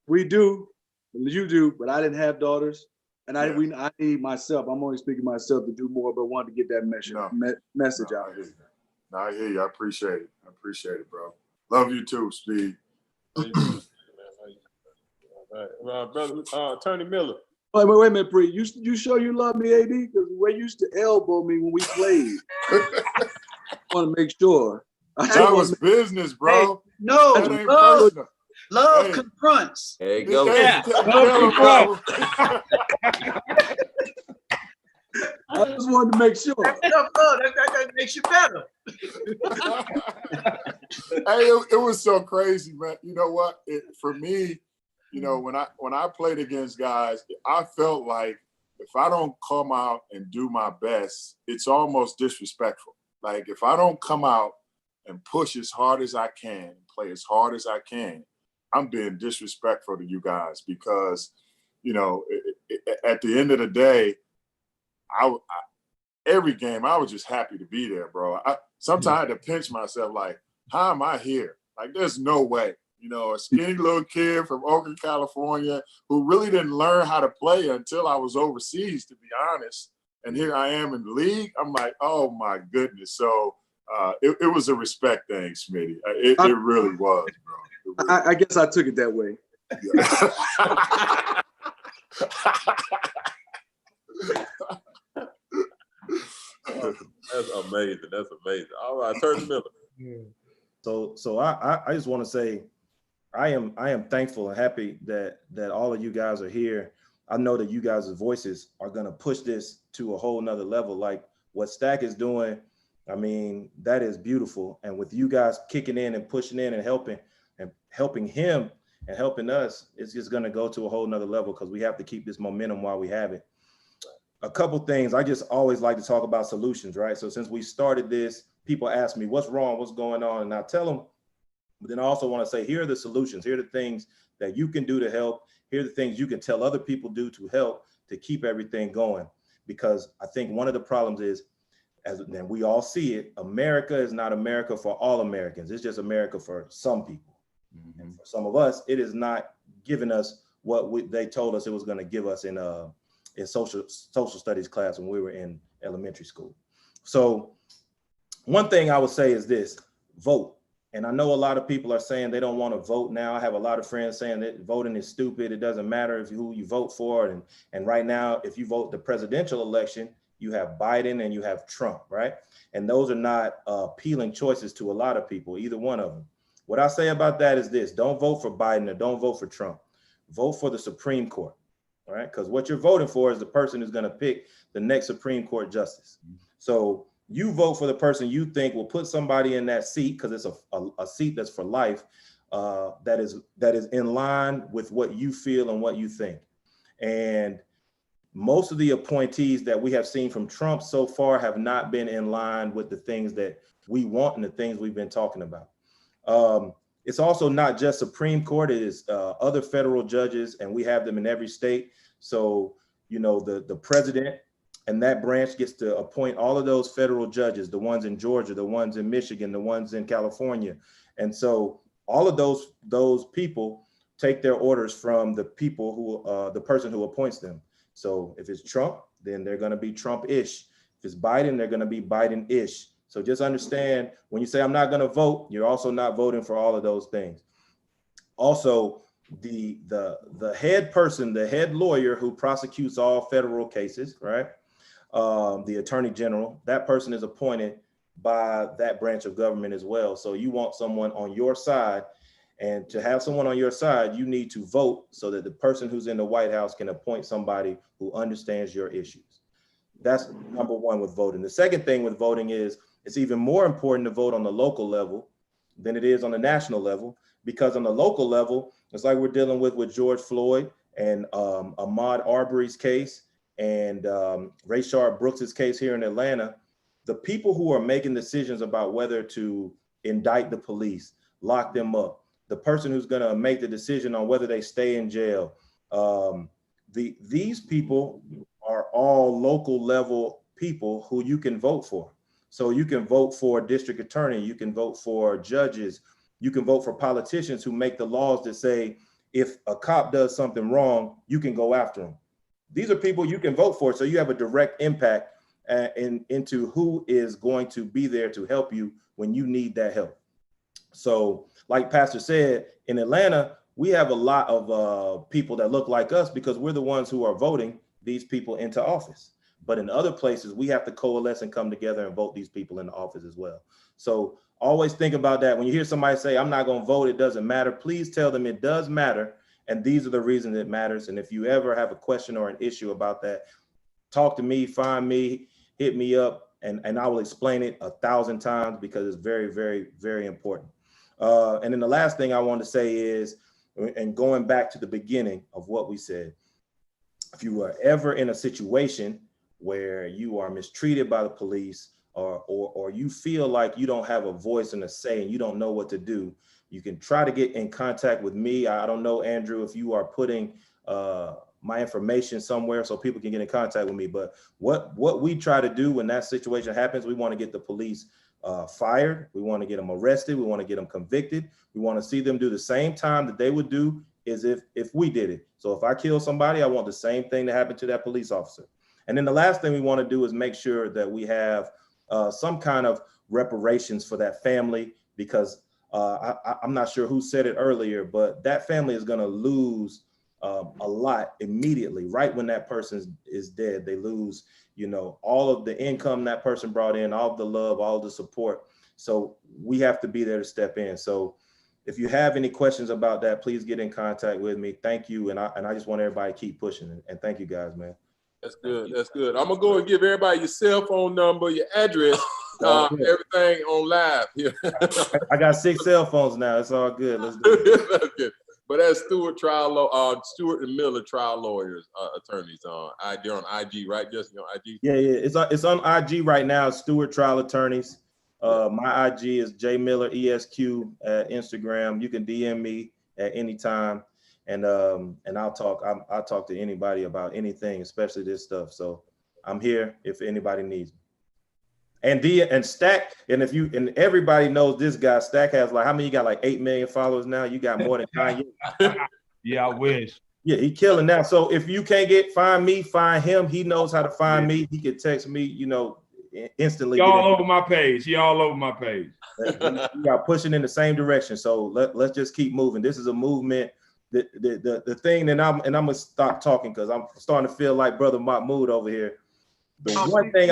We do, you do, but I didn't have daughters, and I need myself. I'm only speaking myself to do more, but wanted to get that message out. I hear you. I appreciate it, bro. Love you too, Steve. Brother Attorney Miller. Wait a minute, Bree. You sure you love me, AD? Because the way you used to elbow me when we played. I want to make sure. That was business, bro. Hey, no, that ain't personal. Love confronts. There you go. Yeah. I just wanted to make sure. That makes you better. Hey, it was so crazy, man. You know what? For me, when I played against guys, I felt like if I don't come out and do my best, it's almost disrespectful. Like if I don't come out and push as hard as I can, play as hard as I can, I'm being disrespectful to you guys because, at the end of the day, every game I was just happy to be there, bro. Sometimes I had to pinch myself, like, how am I here? Like, there's no way. A skinny little kid from Oakland, California, who really didn't learn how to play until I was overseas, to be honest. And here I am in the league. I'm like, oh my goodness. So it was a respect thing, Smitty. It really was, bro. I guess I took it that way. That's amazing. That's amazing. All right, Attorney Miller. So I just want to say I am thankful and happy that all of you guys are here. I know that you guys' voices are going to push this to a whole nother level. Like what Stack is doing, I mean, that is beautiful. And with you guys kicking in and pushing in and helping him and helping us, it's just going to go to a whole nother level because we have to keep this momentum while we have it. A couple things, I just always like to talk about solutions, right? So since we started this, people ask me, what's wrong, what's going on? And I tell them, but then I also want to say, here are the solutions. Here are the things that you can do to help. Here are the things you can tell other people do to help to keep everything going. Because I think one of the problems is, and we all see it, America is not America for all Americans. It's just America for some people. And for some of us, it is not giving us what they told us it was going to give us in social studies class when we were in elementary school. So one thing I would say is this: vote. And I know a lot of people are saying they don't want to vote now. I have a lot of friends saying that voting is stupid. It doesn't matter who you vote for. And right now, if you vote the presidential election, you have Biden and you have Trump, right? And those are not appealing choices to a lot of people, either one of them. What I say about that is this: don't vote for Biden or don't vote for Trump. Vote for the Supreme Court, all right? Because what you're voting for is the person who's going to pick the next Supreme Court justice. So you vote for the person you think will put somebody in that seat, because it's a seat that's for life, that is in line with what you feel and what you think. And most of the appointees that we have seen from Trump so far have not been in line with the things that we want and the things we've been talking about. It's also not just Supreme Court, it is other federal judges, and we have them in every state. So, you know, the president and that branch gets to appoint all of those federal judges, the ones in Georgia, the ones in Michigan, the ones in California. And so all of those people take their orders from the people who, the person who appoints them. So if it's Trump, then they're going to be Trump-ish. If it's Biden, they're going to be Biden-ish. So just understand, when you say I'm not going to vote, you're also not voting for all of those things. Also, the head person, the head lawyer who prosecutes all federal cases, right? The attorney general, that person is appointed by that branch of government as well. So you want someone on your side, and to have someone on your side, you need to vote so that the person who's in the White House can appoint somebody who understands your issues. That's number one with voting. The second thing with voting is it's even more important to vote on the local level than it is on the national level, because on the local level, it's like we're dealing with George Floyd and Ahmaud Arbery's case and Rayshard Brooks's case here in Atlanta. The people who are making decisions about whether to indict the police, lock them up, the person who's going to make the decision on whether they stay in jail, these people are all local level people who you can vote for. So you can vote for a district attorney, you can vote for judges, you can vote for politicians who make the laws that say if a cop does something wrong, you can go after him. These are people you can vote for, so you have a direct impact into who is going to be there to help you when you need that help. So like Pastor said, in Atlanta, we have a lot of people that look like us because we're the ones who are voting these people into office. But in other places, we have to coalesce and come together and vote these people into office as well. So always think about that. When you hear somebody say, I'm not going to vote, it doesn't matter, please tell them it does matter. And these are the reasons it matters. And if you ever have a question or an issue about that, talk to me, find me, hit me up, and I will explain it 1,000 times because it's very, very, very important. And then the last thing I want to say is, and going back to the beginning of what we said, if you are ever in a situation where you are mistreated by the police or you feel like you don't have a voice and a say and you don't know what to do, you can try to get in contact with me. I don't know, Andrew, if you are putting my information somewhere so people can get in contact with me, but what we try to do when that situation happens, we want to get the police fired. We want to get them arrested. We want to get them convicted. We want to see them do the same time that they would do as if we did it. So if I kill somebody, I want the same thing to happen to that police officer. And then the last thing we want to do is make sure that we have some kind of reparations for that family, because I'm not sure who said it earlier, but that family is going to lose a lot immediately, right when that person is dead. They lose, you know, all of the income that person brought in, all of the love, all of the support. So we have to be there to step in. So if you have any questions about that, please get in contact with me. Thank you. And I just want everybody to keep pushing. And thank you guys, man. That's good. That's good. I'm gonna go and give everybody your cell phone number, your address, everything on live here. I got 6 cell phones now. It's all good. Let's do it. That's good. But that's Stewart Stewart and Miller trial lawyers, attorneys they're on IG, right? Just on IG. Yeah. It's on IG right now. Stewart Trial Attorneys. My IG is jmilleresq at Instagram. You can DM me at any time, and I'll talk to anybody about anything, especially this stuff. So I'm here if anybody needs me. And Stack, and everybody knows this guy. Stack has like, how many? You got like 8 million followers now. You got more than Kanye. Yeah, I wish. Yeah, he killing now. So if you can't find me, find him. He knows how to find me. He can text me, you know, instantly. He all over my page. He all over my page. We are pushing in the same direction. So let's just keep moving. This is a movement. The thing that I'm gonna stop talking because I'm starting to feel like Brother Mahmoud over here. The one thing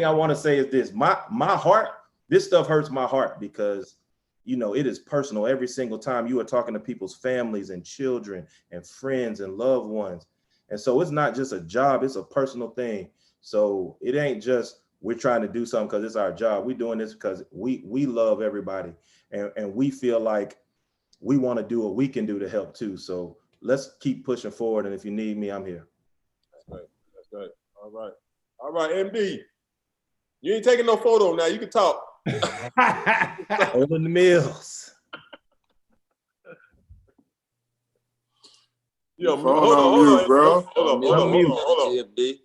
I want to say is this: my heart. This stuff hurts my heart because, you know, it is personal. Every single time you are talking to people's families and children and friends and loved ones, and so it's not just a job; it's a personal thing. So it ain't just we're trying to do something because it's our job. We're doing this because we love everybody, and we feel like we want to do what we can do to help too. So let's keep pushing forward. And if you need me, I'm here. That's right. That's right. All right, MD. You ain't taking no photo now. You can talk. Holding the mills. Yo, Phone on mute, bro. Hold on.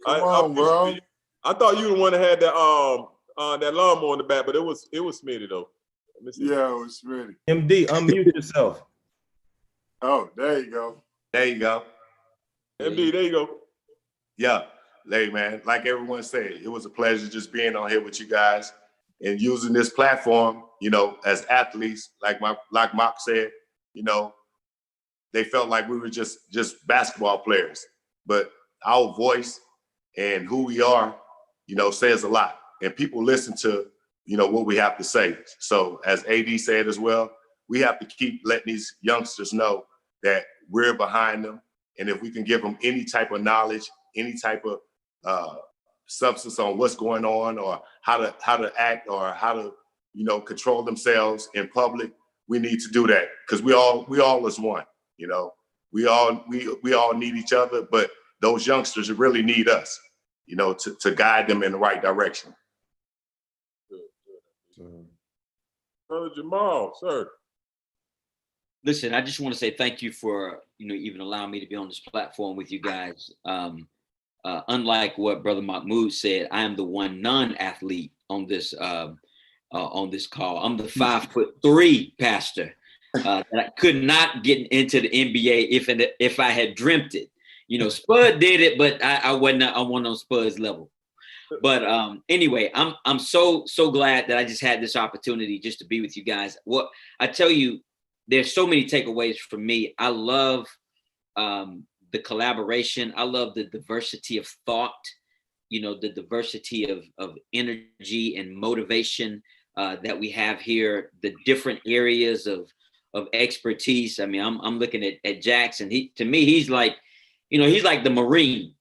Come on, bro. I thought you the one that had that lawnmower in the back, but it was Smitty though. Yeah, it was Smitty. MD, unmute yourself. Oh, there you go. There you go. MD, there you go. Yeah. Hey, man, like everyone said, it was a pleasure just being on here with you guys and using this platform, you know, as athletes, like Mark said, you know, they felt like we were just basketball players, but our voice and who we are, you know, says a lot, and people listen to, you know, what we have to say. So as AD said as well, we have to keep letting these youngsters know that we're behind them. And if we can give them any type of knowledge, any type of substance on what's going on or how to act or how to, you know, control themselves in public, we need to do that because we all is one. You know, we all need each other, but those youngsters really need us, you know, to guide them in the right direction. Brother Jamal, sir. Listen, I just want to say thank you for, you know, even allowing me to be on this platform with you guys. Unlike what Brother Mahmoud said, I am the one non-athlete on this call. I'm the 5'3" pastor that I could not get into the NBA if I had dreamt it. You know, Spud did it, but I wasn't on Spud's level. But anyway, I'm so glad that I just had this opportunity just to be with you guys. What I tell you, there's so many takeaways from me. I love the collaboration. I love the diversity of thought, you know, the diversity of energy and motivation that we have here, the different areas of expertise. I mean, I'm looking at Jackson. To me, he's like, you know, he's like the Marine.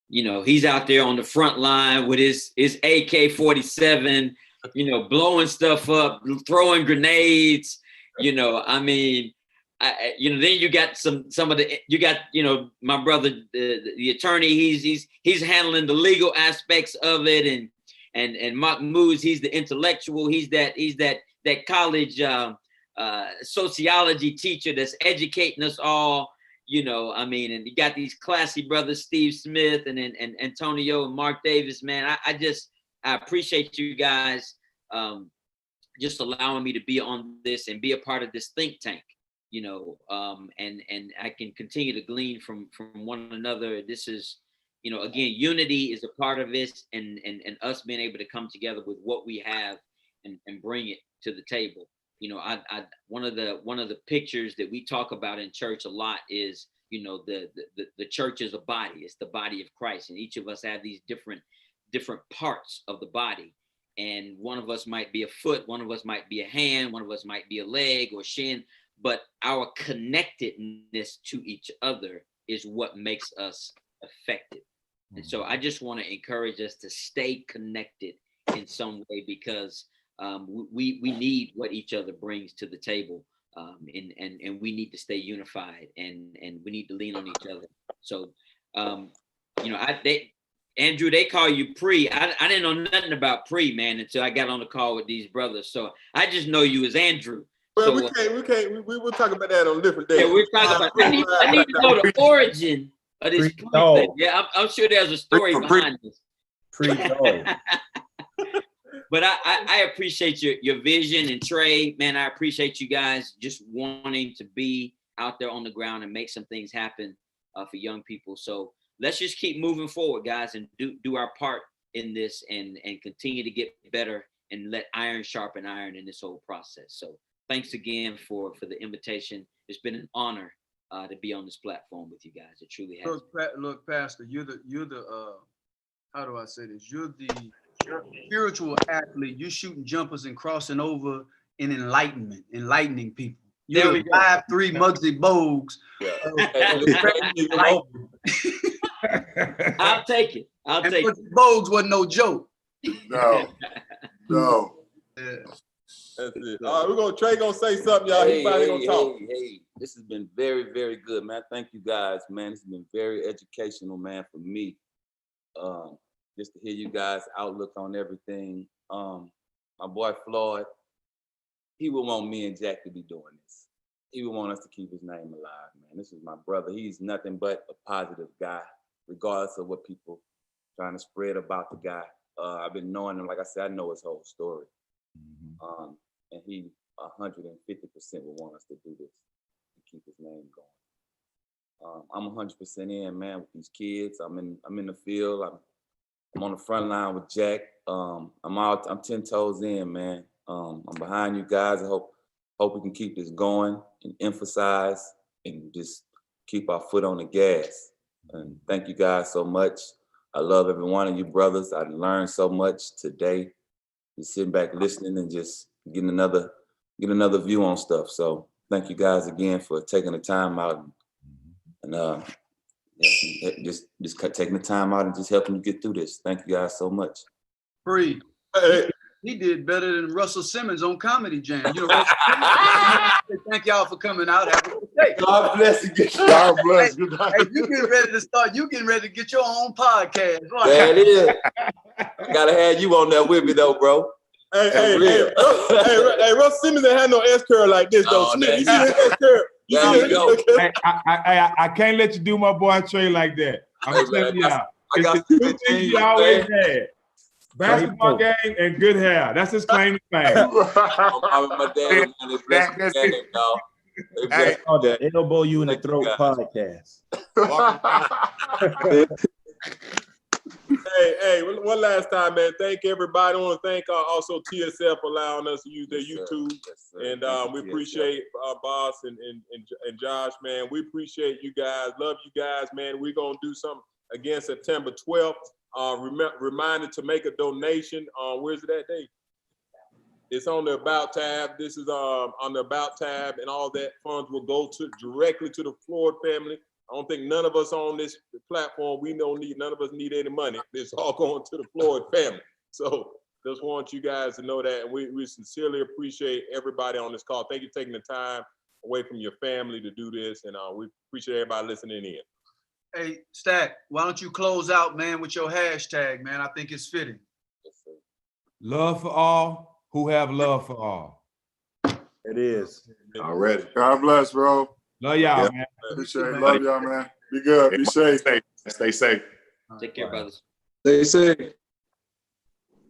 You know, he's out there on the front line with his AK-47, you know, blowing stuff up, throwing grenades. You know, I mean, then you got some of the, you got, you know, my brother, the attorney, he's handling the legal aspects of it. And Mark Moose, he's the intellectual. He's that college sociology teacher that's educating us all. You know, I mean, and you got these classy brothers, Steve Smith and Antonio and Mark Davis, man. I appreciate you guys just allowing me to be on this and be a part of this think tank, you know, and I can continue to glean from one another. This is, you know, again, unity is a part of this and us being able to come together with what we have and bring it to the table. you know, one of the pictures that we talk about in church a lot is, you know, the church is a body. It's the body of Christ, and each of us have these different parts of the body. And one of us might be a foot, one of us might be a hand, one of us might be a leg or shin, but our connectedness to each other is what makes us effective. And so I just want to encourage us to stay connected in some way, because we need what each other brings to the table, and we need to stay unified, and we need to lean on each other. So, you know, Andrew, they call you Pre. I didn't know nothing about Pre, man, until I got on the call with these brothers. So I just know you as Andrew. Well, So, we will talk about that on a different day. yeah, we're talking about. I need to know the origin of this Pre thing. Yeah, I'm sure there's a story behind this. Pre-dog. But I appreciate your vision, and Trey, man, I appreciate you guys just wanting to be out there on the ground and make some things happen for young people. So let's just keep moving forward, guys, and do our part in this, and continue to get better, and let iron sharpen iron in this whole process. So thanks again for the invitation. It's been an honor to be on this platform with you guys. It truly has. Look, Pastor, you're the how do I say this? You're the spiritual athlete. You're shooting jumpers and crossing over in enlightening people. You're the 5'3" Muggsy Bogues. I'll take it. I'll take it. Bogues wasn't no joke. No. Yeah. That's it. All right, Trey gonna say something, y'all. He finally gonna talk. Hey, this has been very, very good, man. Thank you guys, man. This has been very educational, man, for me. Just to hear you guys' outlook on everything. My boy Floyd, he would want me and Jack to be doing this. He would want us to keep his name alive, man. This is my brother. He's nothing but a positive guy, regardless of what people trying to spread about the guy. I've been knowing him, like I said, I know his whole story. And he 150% would want us to do this and keep his name going. I'm 100% in, man, with these kids. I'm in the field. I'm on the front line with Jack. I'm 10 toes in, man. I'm behind you guys. I hope we can keep this going and emphasize and just keep our foot on the gas. And thank you guys so much. I love every one of you brothers. I learned so much today. Just sitting back listening and just getting another view on stuff. So thank you guys again for taking the time out and just taking the time out and just helping me get through this. Thank you guys so much. Free. He did better than Russell Simmons on Comedy Jam. You know, thank y'all for coming out. Have a good day. God bless you. God bless. Good night. Hey, you getting ready to start. You getting ready to get your own podcast. There it is. I gotta have you on there with me though, bro. Hey, Russ Simmons ain't had no S curl like this though. Oh, Smith, you see his S curl? There we go. Hey, I can't let you do my boy Trey like that. I'm telling y'all. It's the two things he always had. Basketball game and good hair. That's his claim to fame. My dad was blessed game, dog. Hey, on the Elbow You in the Throat podcast. Hey, one last time, man. Thank everybody. I want to thank also TSF for allowing us to use their YouTube. Yes, and we appreciate Boss and Josh, man. We appreciate you guys. Love you guys, man. We're going to do something again September 12th. Reminder to make a donation. Where's it at, Dave? It's on the About tab. This is on the About tab, and all that funds will go directly to the Floyd family. I don't think none of us on this platform, none of us need any money. It's all going to the Floyd family. So just want you guys to know that. And we sincerely appreciate everybody on this call. Thank you for taking the time away from your family to do this. And we appreciate everybody listening in. Hey, Stack, why don't you close out, man, with your hashtag, man? I think it's fitting. Love for all who have love for all. It is. Already. God bless, bro. Love y'all, man. Appreciate it. Love y'all, man. Be good. Be safe. Stay safe. Take care, brothers. Stay safe.